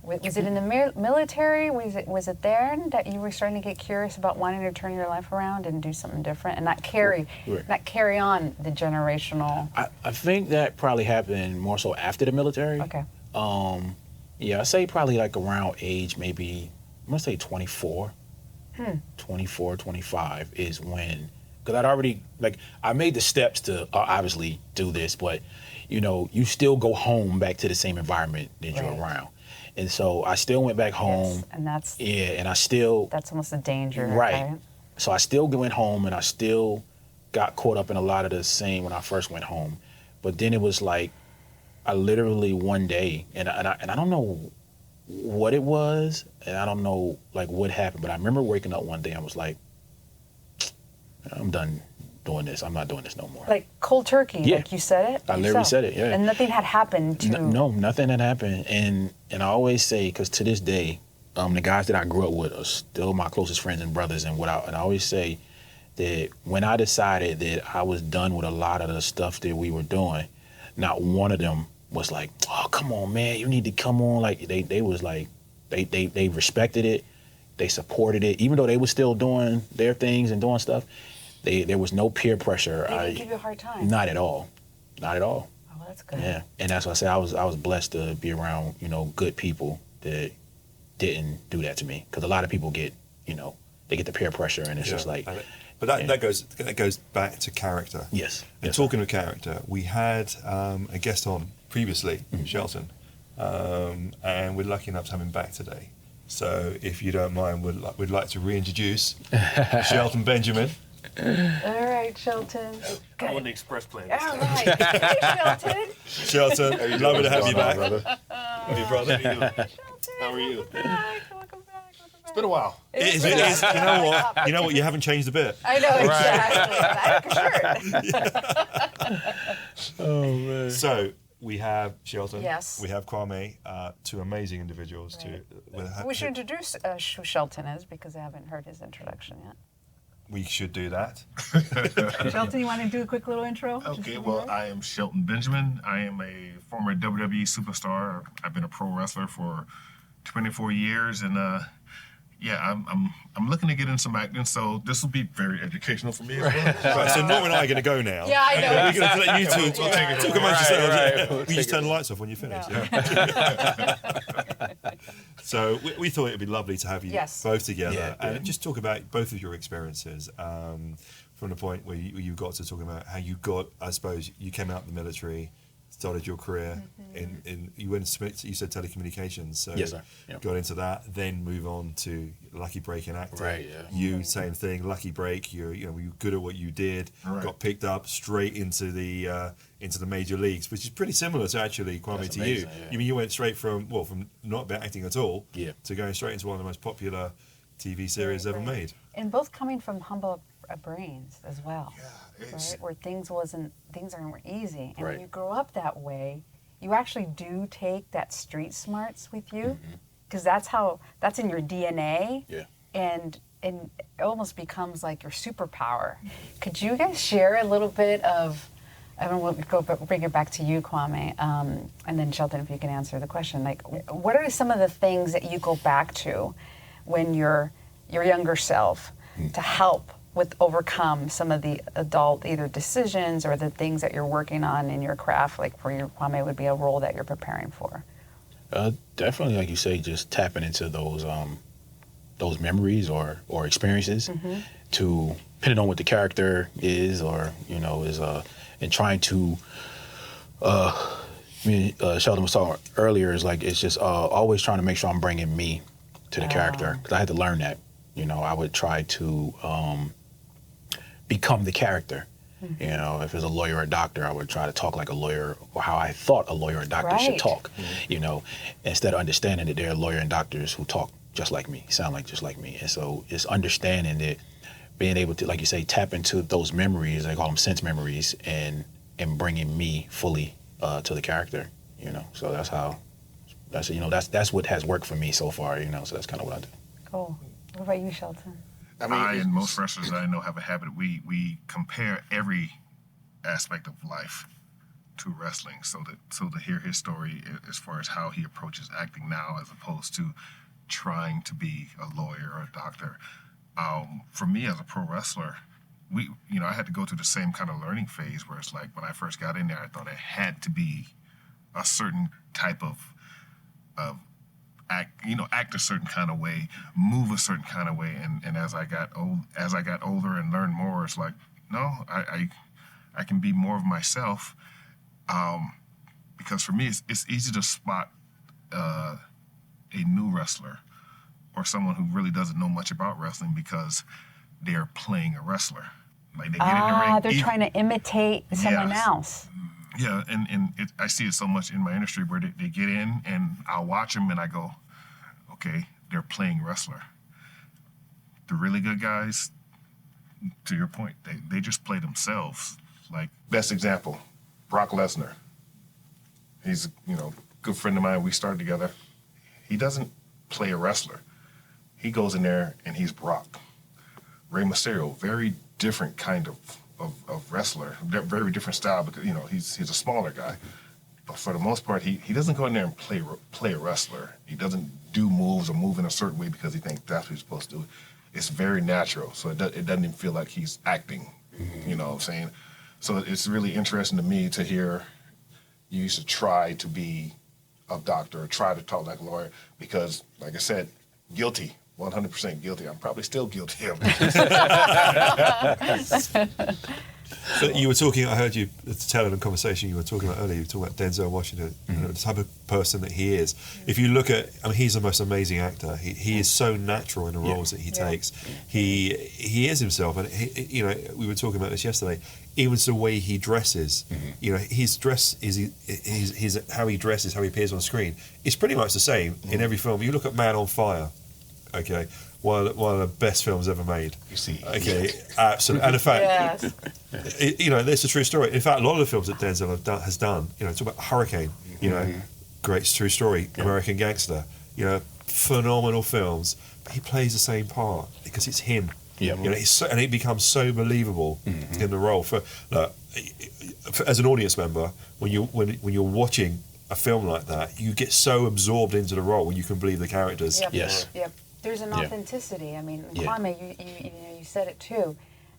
Was it in the military? Was it there that you were starting to get curious about wanting to turn your life around and do something different and not carry on the generational? I think that probably happened more so after the military. Okay. Yeah, I say probably like around age maybe, I'm gonna say 24. 24, 25 is when, because I'd already, like, I made the steps to obviously do this, but, you still go home back to the same environment that you're around. And so I still went back home. Yes, and that's... Yeah, and I still... That's almost a danger, right? So I still went home, and I still got caught up in a lot of the same when I first went home. But then it was like, I literally one day, and I don't know what it was, and I don't know like what happened, but I remember waking up one day and I was like, I'm done doing this. I'm not doing this no more. Like cold turkey, like you said it? I literally said it, yeah. And nothing had happened to... No, nothing had happened. And I always say, because to this day, the guys that I grew up with are still my closest friends and brothers, and I always say that when I decided that I was done with a lot of the stuff that we were doing, not one of them was like, oh, come on, man, you need to come on. Like they was like, they respected it, they supported it, even though they were still doing their things and doing stuff. There was no peer pressure. They didn't give you a hard time. Not at all. Not at all. Oh, that's good. Yeah, and that's why I say I was blessed to be around good people that didn't do that to me, because a lot of people get they get the peer pressure, and it's just like. But that goes back to character. Yes. And talking of character, we had a guest on previously, Shelton, and we're lucky enough to have him back today. So if you don't mind, we'd like to reintroduce Shelton Benjamin. All right, Shelton. I want the express plan. All right. Hey, Shelton. Shelton, lovely to have you back. Brother. Hey, brother. How are you? Welcome back. It's been a while. It is. You know what? You haven't changed a bit. I know, exactly. Oh, man. So we have Shelton. Yes. We have Kwame, two amazing individuals. Right. We should introduce who Shelton is, because I haven't heard his introduction yet. We should do that. Shelton, you want to do a quick little intro? Okay, well, I am Shelton Benjamin. I am a former WWE superstar. I've been a pro wrestler for 24 years, and I'm looking to get into some acting, so this will be very educational for me as well. Right, so Nora and I are going to go now. Yeah, I know. We're going to let you two talk amongst yourselves. Right. You just turn the lights off when you finish. No. Yeah. So we thought it would be lovely to have you both together and just talk about both of your experiences from the point where you got to talking about how you got, I suppose, you came out of the military, started your career you went to, you said telecommunications, so yes, sir. Yep. Got into that, then move on to lucky break in acting. Right, yeah. You same thing, lucky break. You were good at what you did. Right. Got picked up straight into the major leagues, which is pretty similar to actually Kwame. That's to amazing, you. yeah. You mean you went straight from not acting at all, to going straight into one of the most popular TV series ever made. And both coming from humble brains as well. Yeah, right? Where things aren't easy. And when Right. you grow up that way, you actually do take that street smarts with you, because that's in your DNA. Yeah. And it almost becomes like your superpower. Could you guys share a little bit of, I don't know, we'll bring it back to you, Kwame, and then Shelton, if you can answer the question. Like, what are some of the things that you go back to when you're your younger self to help with overcome some of the adult either decisions or the things that you're working on in your craft, like for your Kwame would be a role that you're preparing for? Definitely, like you say, just tapping into those those memories or experiences to, depending on what the character is or, is, and trying to, Sheldon was talking earlier, is like, it's just always trying to make sure I'm bringing me to the character, because I had to learn that. I would try to become the character. If it's a lawyer or a doctor, I would try to talk like a lawyer, or how I thought a lawyer or doctor should talk, instead of understanding that there are lawyer and doctors who talk just like me, sound like just like me. And so it's understanding that, being able to, like you say, tap into those memories, I call them sense memories, and bringing me fully to the character, So that's what has worked for me so far, so that's kind of what I do. Cool. What about you, Shelton? I and most wrestlers that I know have a habit. We compare every aspect of life to wrestling, so to hear his story as far as how he approaches acting now, as opposed to trying to be a lawyer or a doctor. For me as a pro wrestler, I had to go through the same kind of learning phase where it's like when I first got in there, I thought it had to be a certain type of act a certain kind of way, move a certain kind of way, and as I got older and learned more, it's like, no, I can be more of myself, because for me it's easy to spot a new wrestler or someone who really doesn't know much about wrestling because they're playing a wrestler. Like they get in the ring, they're trying to imitate someone else. Yeah, and I see it so much in my industry where they get in and I'll watch them and I go, okay, they're playing wrestler. The really good guys, to your point, they just play themselves. Like, best example, Brock Lesnar. He's a good friend of mine. We started together. He doesn't play a wrestler. He goes in there and he's Brock. Rey Mysterio, very different kind of wrestler, very different style, because he's a smaller guy. But for the most part, he doesn't go in there and play a wrestler. He doesn't do moves or move in a certain way because he thinks that's what he's supposed to do. It's very natural, so it doesn't even feel like he's acting. You know what I'm saying? So it's really interesting to me to hear you used to try to be a doctor or try to talk like a lawyer because, like I said, guilty. 100% guilty. I'm probably still guilty of it. But you were talking, I heard you tell in a conversation you were talking about earlier, you were talking about Denzel Washington, the type of person that he is. If you look at, he's the most amazing actor. He is so natural in the roles that he takes. He is himself, and we were talking about this yesterday. Even the way he dresses, his dress is how he dresses, how he appears on screen. It's pretty much the same in every film. You look at Man on Fire. Okay, one of the best films ever made. You see. Okay, absolutely. And in fact, it's a true story. In fact, a lot of the films that Denzel has done, talk about Hurricane, great true story, American Gangster, phenomenal films. But he plays the same part because it's him. Yeah. And it becomes so believable in the role. For as an audience member, when you're watching a film like that, you get so absorbed into the role when you can believe the characters. Yep. Yes. Yep. There's an authenticity. I mean, Kwame, you said it too.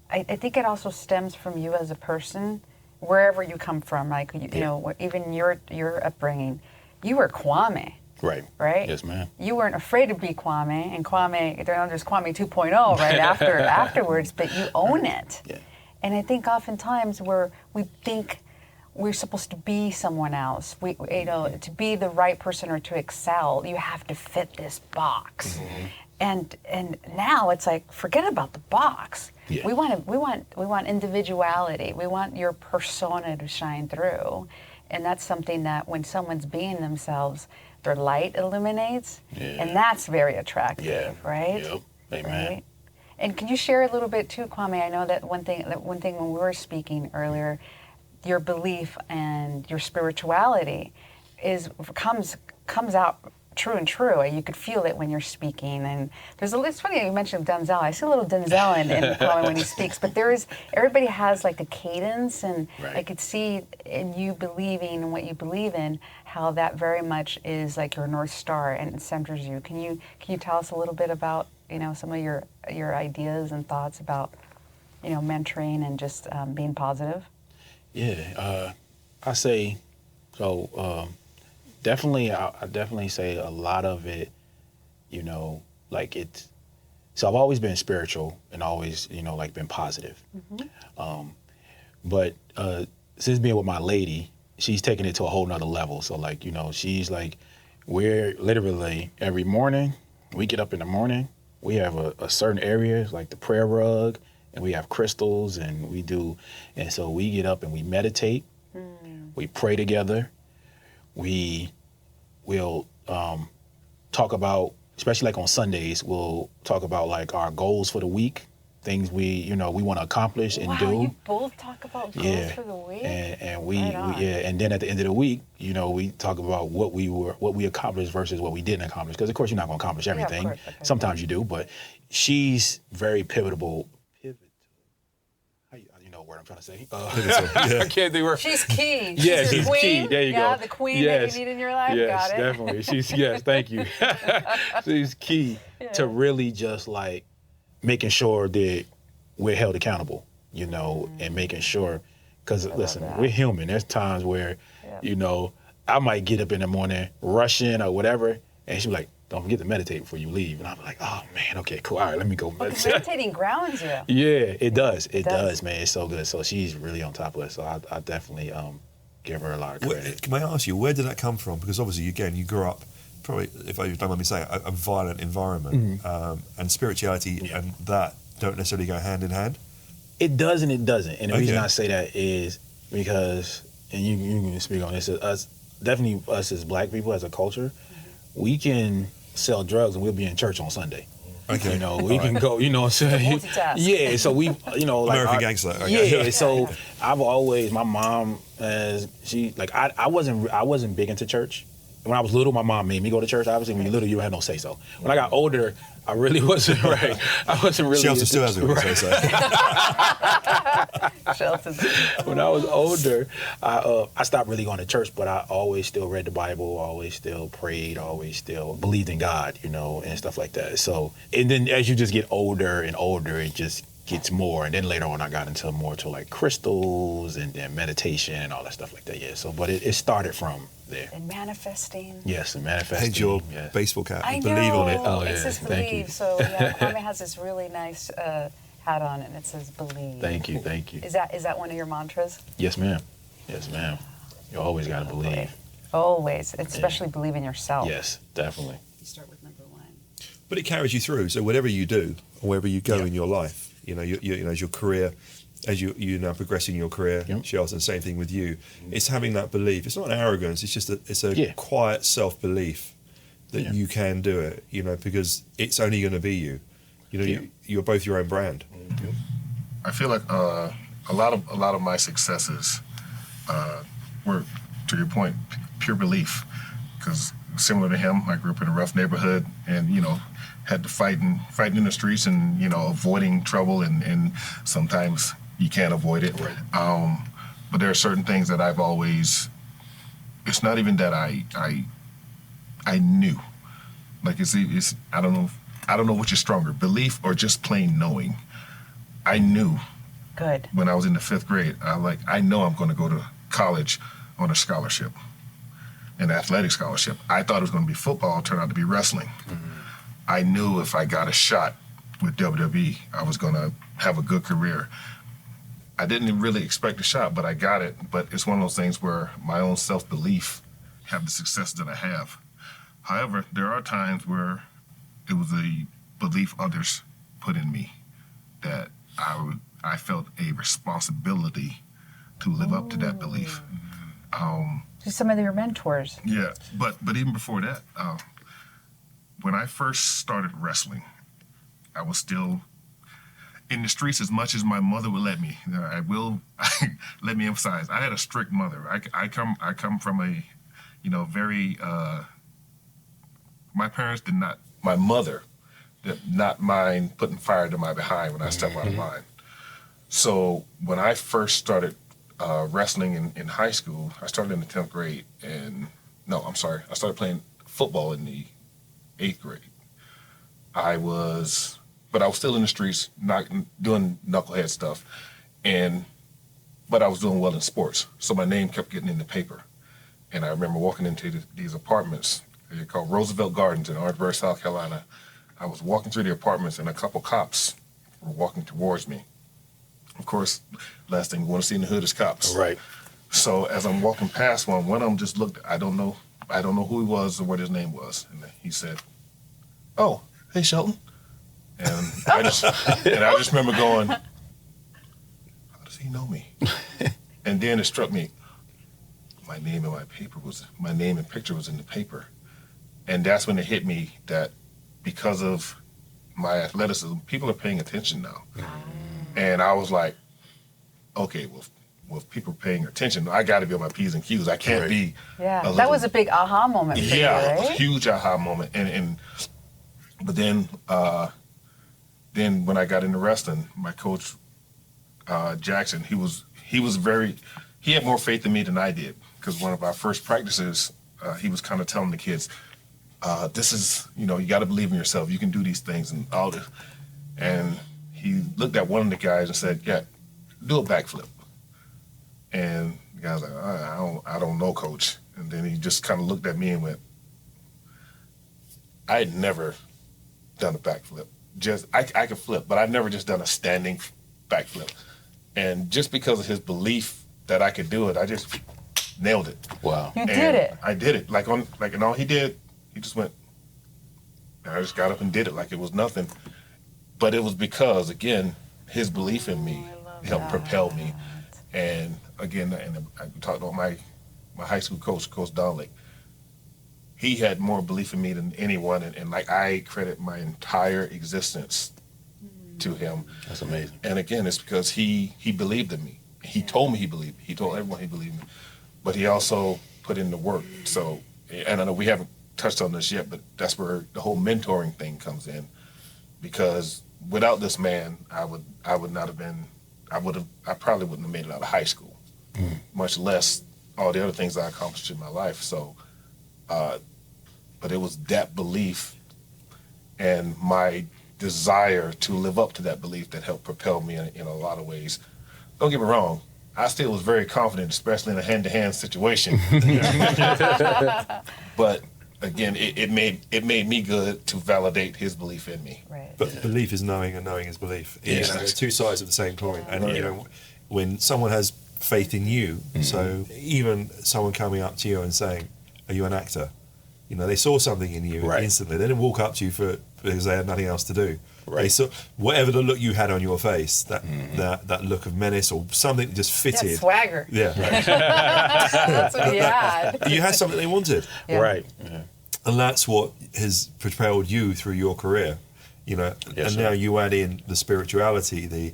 I think it also stems from you as a person, wherever you come from. Like even your upbringing, you were Kwame. Right. Right. Yes, ma'am. You weren't afraid to be Kwame, and there's Kwame 2.0 right afterwards, but you own it. Yeah. And I think oftentimes we think we're supposed to be someone else. To be the right person or to excel, you have to fit this box. And now it's like, forget about the box. Yeah. We want individuality. We want your persona to shine through. And that's something that when someone's being themselves, their light illuminates, and that's very attractive, right? Yep. Amen. Right? And can you share a little bit too, Kwame? I know that one thing when we were speaking earlier, your belief and your spirituality comes out true and true. You could feel it when you're speaking. And it's funny you mentioned Denzel. I see a little Denzel in Kwame when he speaks, but everybody has like a cadence, and I could see in you believing in what you believe in, how that very much is like your North Star and it centers you. Can you tell us a little bit about, some of your ideas and thoughts about, mentoring and just being positive? Yeah, I say so. Definitely, I definitely say a lot of it. Like So I've always been spiritual and always, like been positive. But since being with my lady, she's taking it to a whole nother level. So like, she's like, we're literally every morning, we get up in the morning, we have a certain area, like the prayer rug, and we have crystals, and so we get up and we meditate, we pray together, we will talk about, especially like on Sundays, we'll talk about like our goals for the week, things we want to accomplish and do. You both talk about goals for the week? And and then at the end of the week, we talk about what we accomplished versus what we didn't accomplish. Because of course you're not going to accomplish everything. Okay. Sometimes you do, but she's very pivotal. You know what I'm trying to say? I can't think where. She's key. Yeah, she's queen. key. There you go. Yeah, the queen that you need in your life. Yes, Got it. definitely. Yes, thank you. She's key to really just like making sure that we're held accountable, and making sure, because listen, we're human. There's times where, I might get up in the morning, rush in or whatever, and she'll be like, don't forget to meditate before you leave. And I'm like, oh man, okay, cool. All right, let me go meditate. Meditating grounds you. Yeah, it does. It does, man. It's so good. So she's really on top of it. So I definitely give her a lot of credit. Can I ask you, where did that come from? Because obviously, again, you grew up, probably, if I don't mind me saying, a violent environment, and spirituality and that don't necessarily go hand in hand. It does and it doesn't. And the reason I say that is because, and you can speak on this, definitely us as black people, as a culture, we can sell drugs and we'll be in church on Sunday. Okay. We can go, what I'm saying? Multitask. Yeah, so we, like American gangster. Okay. Yeah, so I've always, my mom, I wasn't big into church. When I was little, my mom made me go to church. Obviously, when you're little, you don't have no say so. When I got older, I really wasn't right. I wasn't really. Shelton still has a say so. When I was older, I stopped really going to church, but I always still read the Bible, always still prayed, always still believed in God, and stuff like that. So, and then as you just get older and older, it just gets more. And then later on, I got into more to like crystals and then meditation and all that stuff like that. Yeah. So, but it started from there. And manifesting. Yes, and manifesting. Head your yes. baseball cap. I Believe know. on it. Oh, It yeah. says Thank believe. you. So Kwame has this really nice hat on it, and it says believe. Thank you. Is that one of your mantras? Yes, ma'am. Yes, ma'am. You always got to believe. Always, especially believe in yourself. Yes, definitely. You start with number one. But it carries you through. So whatever you do, or wherever you go in your life, as your career, as you now progress in your career, Shelton, same thing with you. It's having that belief. It's not an arrogance. It's just a quiet self-belief that you can do it. Because it's only going to be you. You're both your own brand. I feel like a lot of my successes were, to your point, pure belief. Because similar to him, I grew up in a rough neighborhood, and had to fight in the streets, and avoiding trouble, and sometimes you can't avoid it. Right. But there are certain things that I've always. It's not even that I knew. Like it's I don't know which is stronger, belief or just plain knowing. I knew. Good. When I was in the 5th grade, I know I'm going to go to college on a scholarship, an athletic scholarship. I thought it was going to be football. It turned out to be wrestling. Mm-hmm. I knew if I got a shot with WWE, I was going to have a good career. I didn't really expect a shot, but I got it. But it's one of those things where my own self-belief have the success that I have. However, there are times where it was a belief others put in me that I felt a responsibility to live up to that belief. To some of your mentors. Yeah, but even before that, when I first started wrestling, I was still in the streets as much as my mother would let me. Let me emphasize, I had a strict mother. I come from a, very. My parents did not. My mother did not mind putting fire to my behind when I stepped out of line. So when I first started wrestling in high school, I started in the 10th grade, I started playing football in the 8th grade. But I was still in the streets, not doing knucklehead stuff, but I was doing well in sports. So my name kept getting in the paper. And I remember walking into these apartments, they're called Roosevelt Gardens in Orangeburg, South Carolina. I was walking through the apartments, and a couple cops were walking towards me. Of course, last thing you want to see in the hood is cops. Right. So as I'm walking past one of them just looked. I don't know who he was or what his name was, and he said, "Oh, hey, Shelton." And I just remember going, "How does he know me?" And then it struck me, my name and picture was in the paper, and that's when it hit me that because of my athleticism, people are paying attention now. And I was like, okay, well, if people are paying attention, I got to be on my P's and Q's. I can't be. Yeah, that was a big aha moment for you, right? It was a huge aha moment. But then when I got into wrestling, my coach Jackson, he had more faith in me than I did, because one of our first practices, he was kind of telling the kids, this is, you got to believe in yourself. You can do these things and all this. And he looked at one of the guys and said, "Yeah, do a backflip." And the guy was like, I don't know, coach. And then he just kind of looked at me and went, I had never done a backflip. I could flip, but I'd never just done a standing backflip. And just because of his belief that I could do it, I just nailed it. Wow. You did it. I did it. And all he did, he just went, and I just got up and did it like it was nothing. But it was because, again, his belief in me helped propel me. And again, I talked about my high school coach, Coach Donnelly. He had more belief in me than anyone, and I credit my entire existence to him. That's amazing. And again, it's because he believed in me. He told me he believed me. He told everyone he believed in me. But he also put in the work. So, and I know we haven't touched on this yet, but that's where the whole mentoring thing comes in. Because without this man, I probably wouldn't have made it out of high school, much less all the other things I accomplished in my life. So, but it was that belief and my desire to live up to that belief that helped propel me in a lot of ways. Don't get me wrong, I still was very confident, especially in a hand-to-hand situation. But again, it made me good to validate his belief in me. Right. But belief is knowing, and knowing is belief. Yeah. They're two sides of the same coin. And when someone has faith in you, so even someone coming up to you and saying, "Are you an actor?" They saw something in you instantly. They didn't walk up to you because they had nothing else to do. Right. They saw whatever the look you had on your face, that look of menace or something that just fitted. Yeah, swagger. Yeah. That's what he had. You had something they wanted. Yeah. Right. Yeah. And that's what has propelled you through your career. Yes, and now you add in the spirituality, the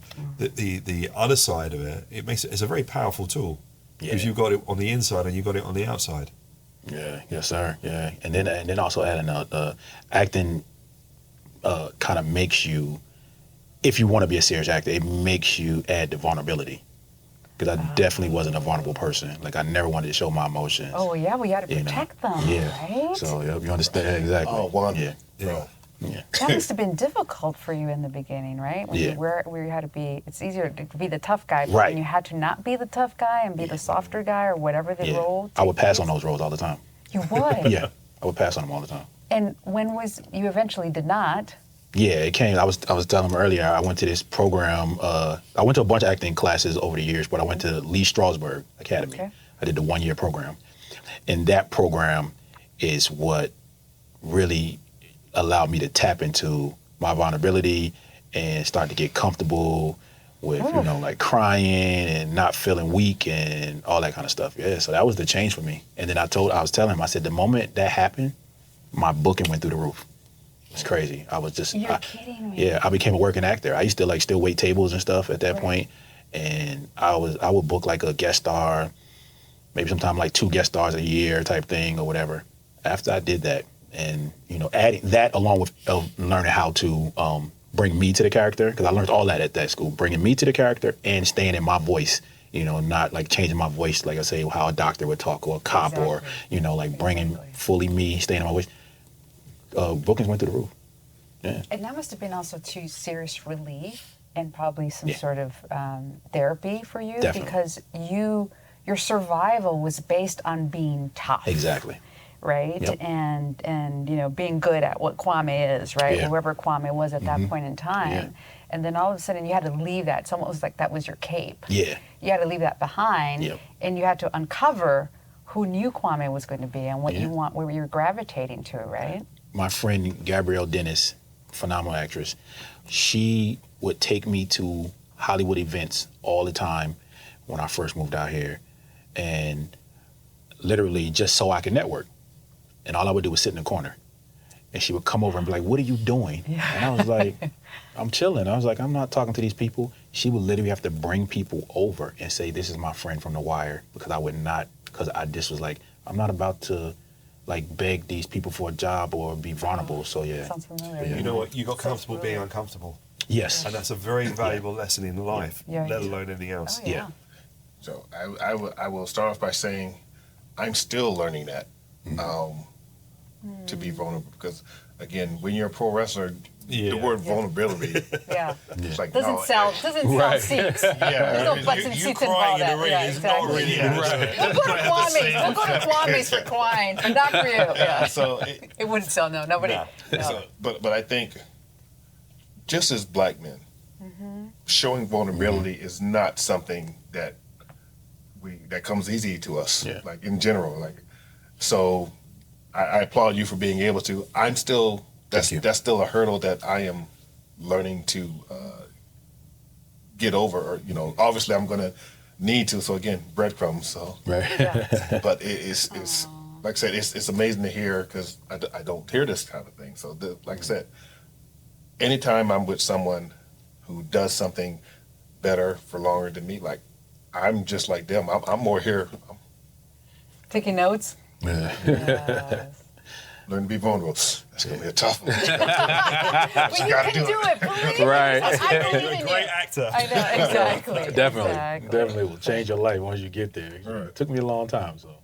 other side of it. It's a very powerful tool because you've got it on the inside and you've got it on the outside. Yeah, yes, sir. Yeah, and then also adding acting kind of makes you, if you want to be a serious actor, it makes you add the vulnerability. Because I definitely wasn't a vulnerable person. I never wanted to show my emotions. Oh yeah, we got to protect them, right? So you understand exactly. Oh, one. Yeah. Yeah. That must have been difficult for you in the beginning, right? When you had to be, it's easier to be the tough guy, but when you had to not be the tough guy and be the softer guy or whatever the role. I would pass on those roles all the time. You would? Yeah, I would pass on them all the time. And when you eventually did not? Yeah, it came. I was telling him earlier, I went to this program. I went to a bunch of acting classes over the years, but I went to Lee Strasberg Academy. Okay. I did the 1-year program. And that program is what really allowed me to tap into my vulnerability and start to get comfortable with, crying and not feeling weak and all that kind of stuff. Yeah, so that was the change for me. And then I was telling him, I said, the moment that happened, my booking went through the roof. It's crazy. I was just... You're kidding me. Yeah, I became a working actor. I used to still wait tables and stuff at that point. And I would book a guest star, maybe sometime 2 guest stars a year type thing or whatever. After I did that, and adding that along with learning how to bring me to the character, because I learned all that at that school, bringing me to the character and staying in my voice, not changing my voice, like I say, how a doctor would talk or a cop or, bringing fully me, staying in my voice. Bookings went through the roof. Yeah. And that must have been also too serious relief and probably some sort of therapy for you. Definitely. Because your survival was based on being tough. Exactly. right? Yep. And you know, being good at what Kwame is, right? Yeah. Whoever Kwame was at that point in time. Yeah. And then all of a sudden you had to leave that. It's almost like that was your cape. Yeah. You had to leave that behind, Yep. and you had to uncover who knew Kwame was going to be and what Yeah. you want, where you're gravitating to, right? My friend Gabrielle Dennis, phenomenal actress, she would take me to Hollywood events all the time when I first moved out here, and literally just so I could network. And all I would do was sit in the corner. And she would come over and be like, "What are you doing?" Yeah. And I was like, "I'm chilling." I was like, "I'm not talking to these people." She would literally have to bring people over and say, "This is my friend from The Wire," because I would not, because I just was like, I'm not about to like beg these people for a job or be vulnerable. So yeah. Sounds familiar. Yeah. You know what? You got comfortable being uncomfortable. Yes. And that's a very valuable lesson in life, Yeah. let alone anything else. Oh, yeah. Yeah. So I will start off by saying I'm still learning that to be vulnerable, because again, when you're a pro wrestler, Yeah. the word vulnerability, Yeah. it's like Doesn't no, sell seats. There's no butts and You seats crying involved. in the ring Yeah, is exactly. not really We'll go to Kwame's. We'll go to Kwame's for crying, but not for you. Yeah. So It wouldn't sell. No, nobody. No. No. So, but I think just as black men, showing vulnerability is not something that that comes easy to us. Yeah. Like in general, like so. I applaud you for being able to. I'm still Thank you. that's still a hurdle that I am learning to get over. Or obviously I'm going to need to. So again, breadcrumbs. So, Right. Yeah. but it's like I said, it's amazing to hear, because I don't hear this kind of thing. So like I said, anytime I'm with someone who does something better for longer than me, like I'm just like them. I'm more here. Taking notes. Yeah. Yes. Learn to be vulnerable. It's gonna be a tough one. But you gotta can do do it. Believe me. Right. I believe in Great you. actor. I know, exactly. Definitely. Exactly. Definitely will change your life once you get there. Right. It took me a long time, so.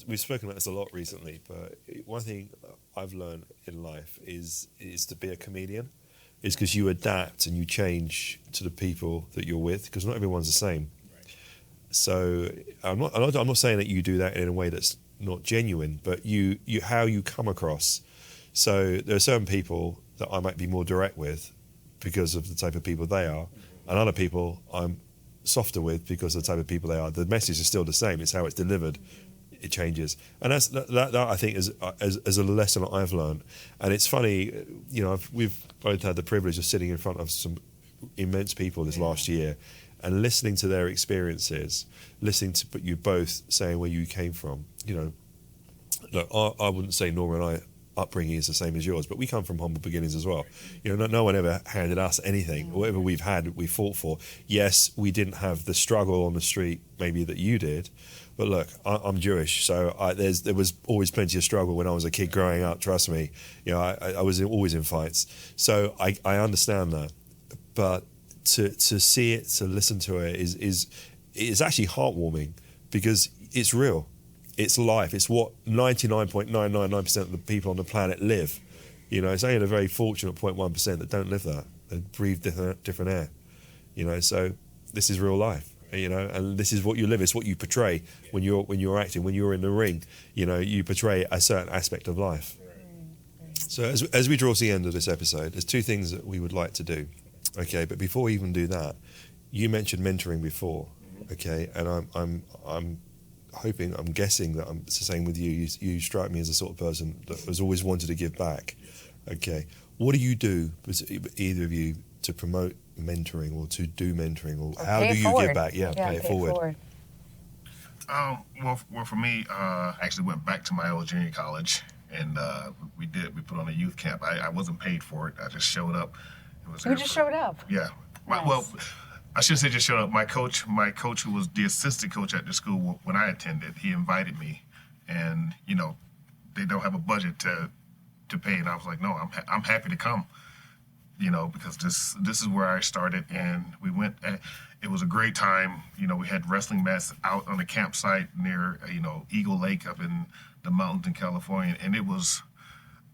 We've spoken about this a lot recently, but one thing I've learned in life is to be a comedian. Is because you adapt and you change to the people that you're with, because not everyone's the same. So I'm not saying that you do that in a way that's not genuine, but you how you come across. So there are certain people that I might be more direct with because of the type of people they are, and other people I'm softer with because of the type of people they are. The message is still the same. It's how it's delivered. It changes, and that I think is a lesson that I've learned. And it's funny, we've both had the privilege of sitting in front of some immense people this last year, and listening to their experiences, listening to you both saying where you came from. Look, I wouldn't say Nora and I upbringing is the same as yours, but we come from humble beginnings as well. No one ever handed us anything. Whatever we've had, we fought for. Yes, we didn't have the struggle on the street maybe that you did. But look, I'm Jewish, so there was always plenty of struggle when I was a kid growing up. Trust me, I was always in fights, so I understand that. But to see it, to listen to it is actually heartwarming, because it's real, it's life, it's what 99.999% of the people on the planet live. It's only the very fortunate 0.1% that don't live that, that breathe different air. So this is real life. And this is what you live. It's what you portray when you're acting, when you're in the ring. You portray a certain aspect of life. So as we draw to the end of this episode, there's two things that we would like to do. Okay, but before we even do that, you mentioned mentoring before. Okay, and I'm hoping, I'm guessing that it's the same with you. You strike me as the sort of person that has always wanted to give back. Okay, what do you do, either of you, to promote mentoring or to do mentoring, or how do you give back? Yeah, pay it forward. Well, for me, I actually went back to my old junior college, and we put on a youth camp. I wasn't paid for it. I just showed up. You just showed up. Yeah. Nice. Well, I shouldn't say just showed up. My coach, who was the assistant coach at the school when I attended, he invited me, and they don't have a budget to pay, and I was like, no, I'm happy to come. Because this is where I started, and we went. It was a great time. We had wrestling mats out on the campsite near Eagle Lake up in the mountains in California, and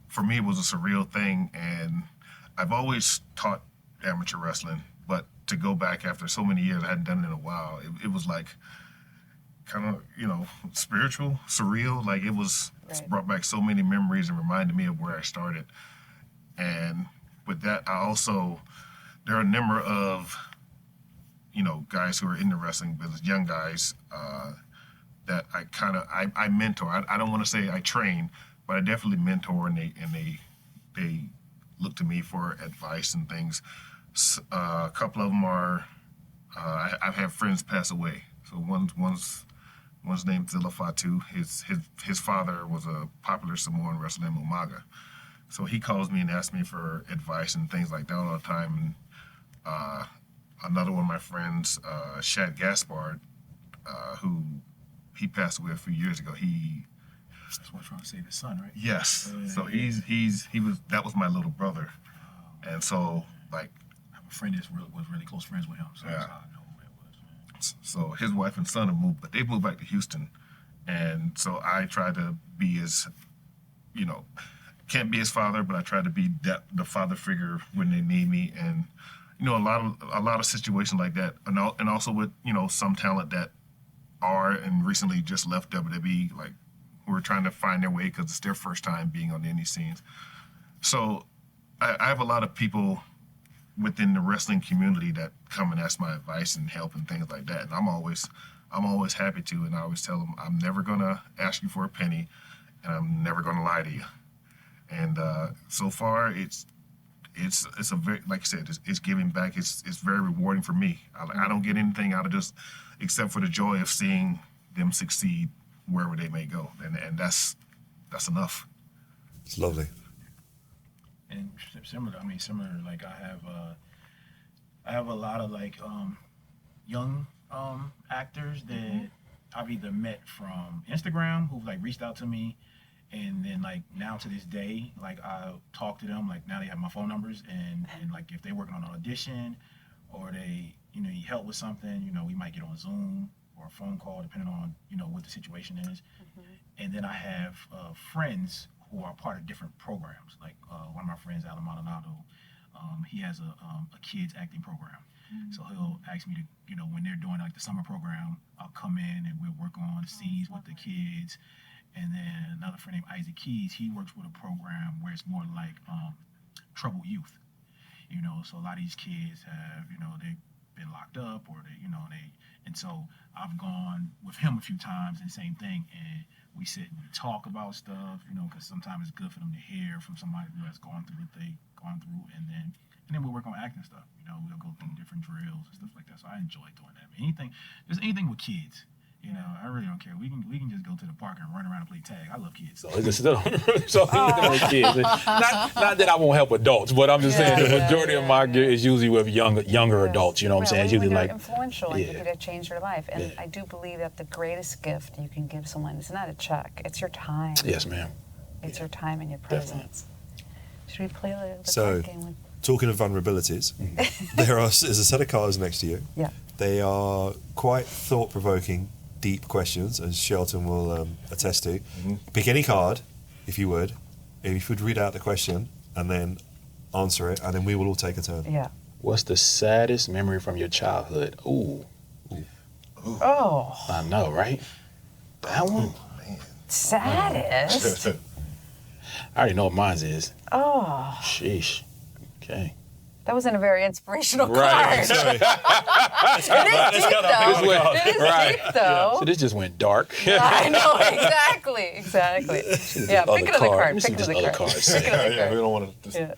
for me it was a surreal thing. And I've always taught amateur wrestling, but to go back after so many years, I hadn't done it in a while. It was like kind of, spiritual, surreal. Like it brought back so many memories and reminded me of where I started. And with that, there are a number of, guys who are in the wrestling business, young guys, that I mentor. I don't want to say I train, but I definitely mentor, and they look to me for advice and things. A couple of them are, I've had friends pass away. So one's named Zilla Fatu. His father was a popular Samoan wrestler named Umaga. So he calls me and asks me for advice and things like that all the time. And another one of my friends, Shad Gaspard, who he passed away a few years ago. That's what I'm trying to say, his son, right? Yes. So that was my little brother. And so like I have a friend that was really close friends with him. So yeah. That's how I know who it was. So his wife and son have moved, but they've moved back to Houston. And so I try to be his, can't be his father, but I try to be the father figure when they need me. And, a lot of situations like that. And also with, some talent that are and recently just left WWE, like who are trying to find their way because it's their first time being on any scenes. So I have a lot of people within the wrestling community that come and ask my advice and help and things like that. And I'm always happy to, and I always tell them, I'm never gonna ask you for a penny, and I'm never gonna lie to you. And so far, it's a very, like I said, it's giving back. It's very rewarding for me. I don't get anything out of this except for the joy of seeing them succeed wherever they may go, and that's enough. It's lovely. And similar, like I have a lot of like young actors that I've either met from Instagram who've like reached out to me, and then like now to this day, like I talk to them, like now they have my phone numbers, and like if they're working on an audition or they need help with something, we might get on Zoom or a phone call depending on what the situation is. And then I have friends who are part of different programs. Like one of my friends, Alan Maldonado, he has a kids acting program. So he'll ask me to, when they're doing like the summer program, I'll come in and we'll work on scenes with the kids. And then another friend named Isaac Keys, he works with a program where it's more like troubled youth. So a lot of these kids have, they've been locked up or and so I've gone with him a few times and same thing, and we sit and we talk about stuff, because sometimes it's good for them to hear from somebody who has gone through what they've gone through, and then we work on acting stuff. We'll go through different drills and stuff like that. So I enjoy doing that. Anything with kids. I really don't care. We can just go to the park and run around and play tag. I love kids. So anything with kids. Not that I won't help adults, but I'm just saying the majority of my gear is usually with younger adults. You know what I'm saying? It's usually like influential and you could change their life. And I do believe that the greatest gift you can give someone is not a check. It's your time. Yes, ma'am. It's your time and your presence. Definitely. Should we play the card game with? Talking of vulnerabilities, there's a set of cards next to you. Yeah. They are quite thought-provoking, deep questions, as Shelton will attest to. Pick any card, if you would read out the question and then answer it, and then we will all take a turn. Yeah. What's the saddest memory from your childhood? Ooh. Oh. I know, right? That one? Man. Saddest? I already know what mine is. Oh. Sheesh. Okay. That wasn't a very inspirational right. card. It is deep, though. It is deep, though. So this just went dark. I know, exactly. Yeah, pick another card. Pick another card. We don't want to just... Yeah.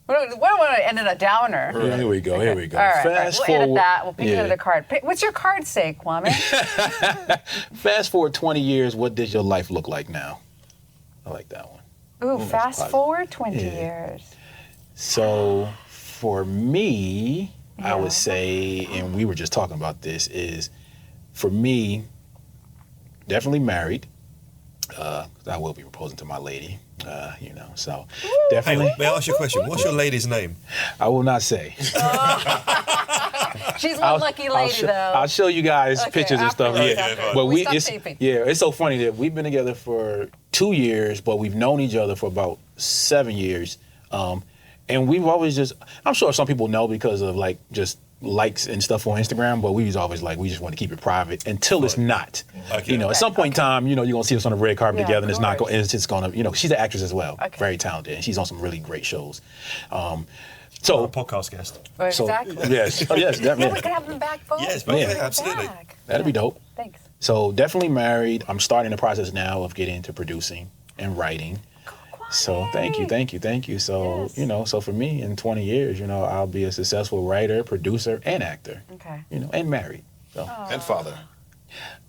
We don't want to end in a downer. Right. Here we go. All right. We'll edit that. We'll pick another card. What's your card say, Kwame? Fast forward 20 years, what does your life look like now? I like that one. Ooh, fast forward 20 years. So for me, I would say, and we were just talking about this, is for me, definitely married. I will be proposing to my lady, so definitely. Hey, may I ask you a question? What's your lady's name? I will not say. She's one lucky lady, though. I'll show you guys pictures and stuff. But it's so funny that we've been together for 2 years, but we've known each other for about 7 years. And we've always I'm sure some people know because of like just likes and stuff on Instagram, but we was always like, we just want to keep it private until it's not. Okay. You know, at some point in time, you know, you're going to see us on the red carpet together, and it's not course. going, it's going to, you know, she's an actress as well, Okay. very talented, and she's on some really great shows. A So, podcast guest. so Exactly. yes, oh, yes, Yeah, we definitely. could have them back, folks. Yes, Bring yeah, them absolutely. back. That'd be dope. Thanks. So definitely married. I'm starting the process now of getting into producing and writing. So thank you. So, Yes. you know, so for me in 20 years, you know, I'll be a successful writer, producer, and actor, Okay. you know, and married. So, And father.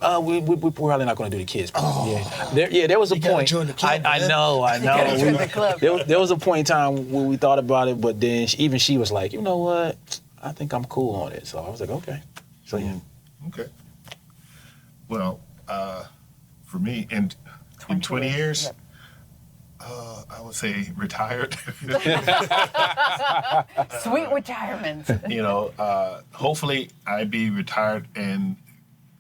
we're probably not going to do the kids. Yeah, there was a gotta point. join the club, I man. know. gotta join the club. There was a point in time when we thought about it, but then even she was like, you know what? I think I'm cool on it. So I was like, okay. So yeah. Okay. Well, for me, in 20 years, Yep. I would say retired. Sweet retirement. You know, hopefully I'd be retired, and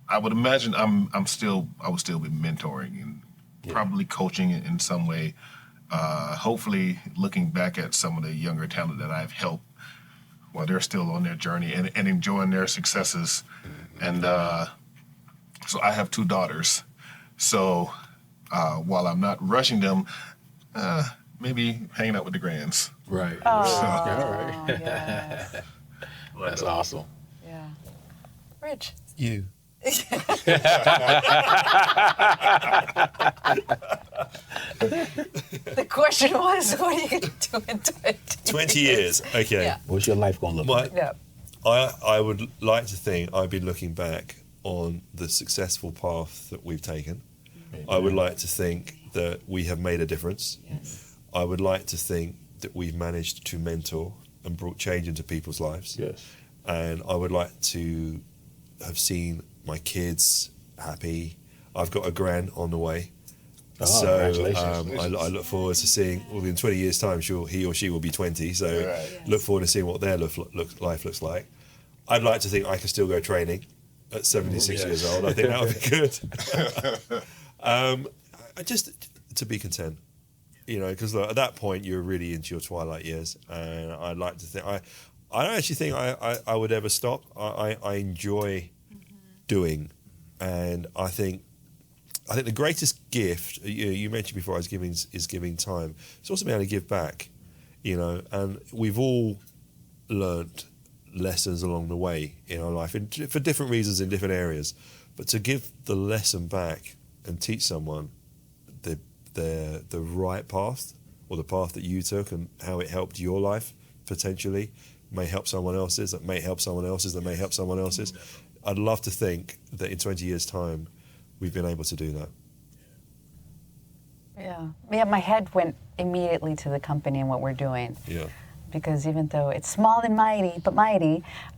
I would imagine I would still be mentoring and probably coaching in some way. Hopefully looking back at some of the younger talent that I've helped while they're still on their journey and enjoying their successes. And so I have 2 daughters. So while I'm not rushing them, maybe hanging out with the grands. Right. Oh, yes. That's awesome. Yeah. Rich. You. The question was, what are you going to do in 20 years. Okay. Yeah. What's your life going to look like? Yeah. I would like to think I'd be looking back on the successful path that we've taken. I would like to think that we have made a difference. Yes. I would like to think that we've managed to mentor and brought change into people's lives. Yes. And I would like to have seen my kids happy. I've got a grand on the way. Oh, So congratulations. I look forward to seeing, well, in 20 years' time, sure, he or she will be 20. So Right. look forward to seeing what their life looks like. I'd like to think I can still go training at 76 Yes. years old. I think that would be good. I just to be content, you know, because at that point you're really into your twilight years, and I'd like to think I don't actually think I would ever stop. I enjoy doing, and I think the greatest gift you mentioned before is giving time. It's also being able to give back, you know, and we've all learnt lessons along the way in our life for different reasons in different areas, but to give the lesson back and teach someone the right path or the path that you took and how it helped your life potentially may help someone else's, that may help someone else's, that may help someone else's. I'd love to think that in 20 years' time we've been able to do that. Yeah, my head went immediately to the company and what we're doing. Yeah. Because even though it's small and mighty,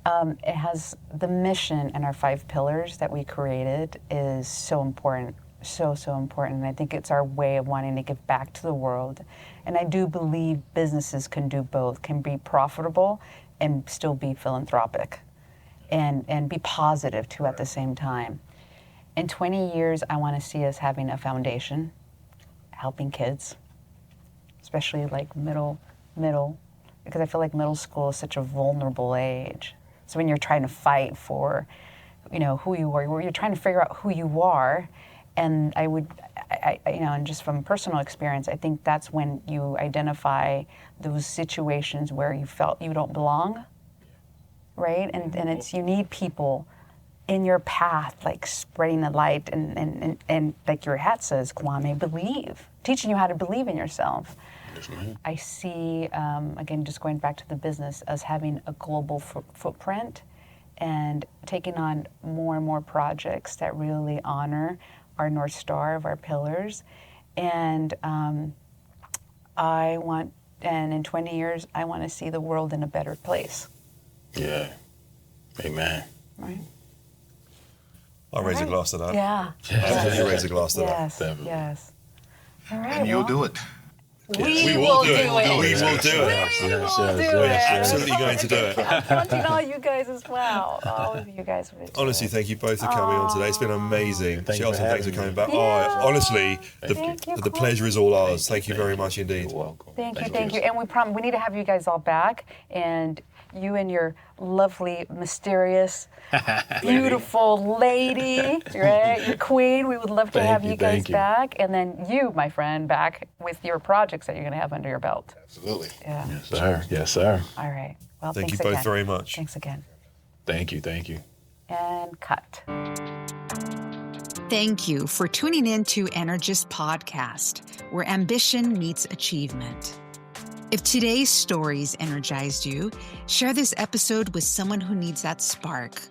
it has the mission and our 5 pillars that we created is so important, so important. And I think it's our way of wanting to give back to the world. And I do believe businesses can do both, can be profitable and still be philanthropic and be positive too at the same time. In 20 years, I want to see us having a foundation, helping kids, especially like middle, because I feel like middle school is such a vulnerable age. So when you're trying to fight for, you know, who you are, you're trying to figure out who you are, and I you know, and just from personal experience, I think that's when you identify those situations where you felt you don't belong, right? And it's, you need people in your path, like spreading the light and like your hat says, Kwame, believe, teaching you how to believe in yourself. I see, again, just going back to the business, as having a global footprint and taking on more and more projects that really honor our North Star of our pillars. And and in 20 years, I want to see the world in a better place. Yeah. Amen. Right? I'll raise a glass to that. Yeah. Absolutely raise a glass to that. Yes, Definitely. yes. All right, And you'll well, do it. We will do it. We will do it. We will do it. We're absolutely going to do it. I'm wanting all you guys as well. All of you guys would do Honestly, it. thank you both for coming on today. It's been amazing. Thank you Shelton, for thanks for having coming me. back. Yeah. Oh, honestly, Thank you, the pleasure is all ours. Thank you very much indeed. You're welcome. Thank you. And we need to have you guys all back. And you and your lovely, mysterious, beautiful lady, right? Your queen. We would love to have you guys back. And then you, my friend, back with your projects that you're going to have under your belt. Absolutely. Yeah. Yes, sir. Yes, sir. All right. Well, Thank you thanks both very much. Thanks again. Thank you. Thank you. And cut. Thank you for tuning in to Energist Podcast, where ambition meets achievement. If today's stories energized you, share this episode with someone who needs that spark.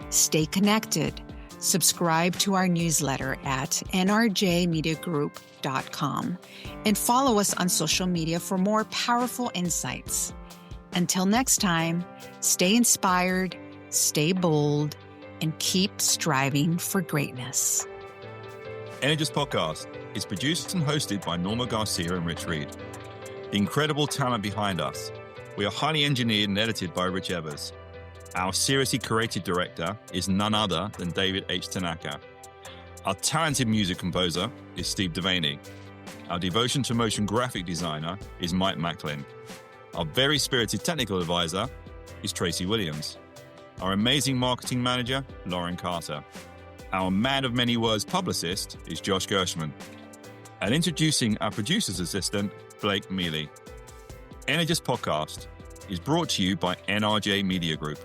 Stay connected. Subscribe to our newsletter at NRJMediaGroup.com and follow us on social media for more powerful insights. Until next time, stay inspired, stay bold, and keep striving for greatness. Energist Podcast is produced and hosted by Norma Garcia and Rich Reed. The incredible talent behind us. We are highly engineered and edited by Rich Evers. Our seriously creative director is none other than David H. Tanaka. Our talented music composer is Steve Devaney. Our devotion to motion graphic designer is Mike Macklin. Our very spirited technical advisor is Tracy Williams. Our amazing marketing manager, Lauren Carter. Our man of many words publicist is Josh Gershman. And introducing our producer's assistant, Blake Mealy. Energist Podcast is brought to you by NRJ Media Group.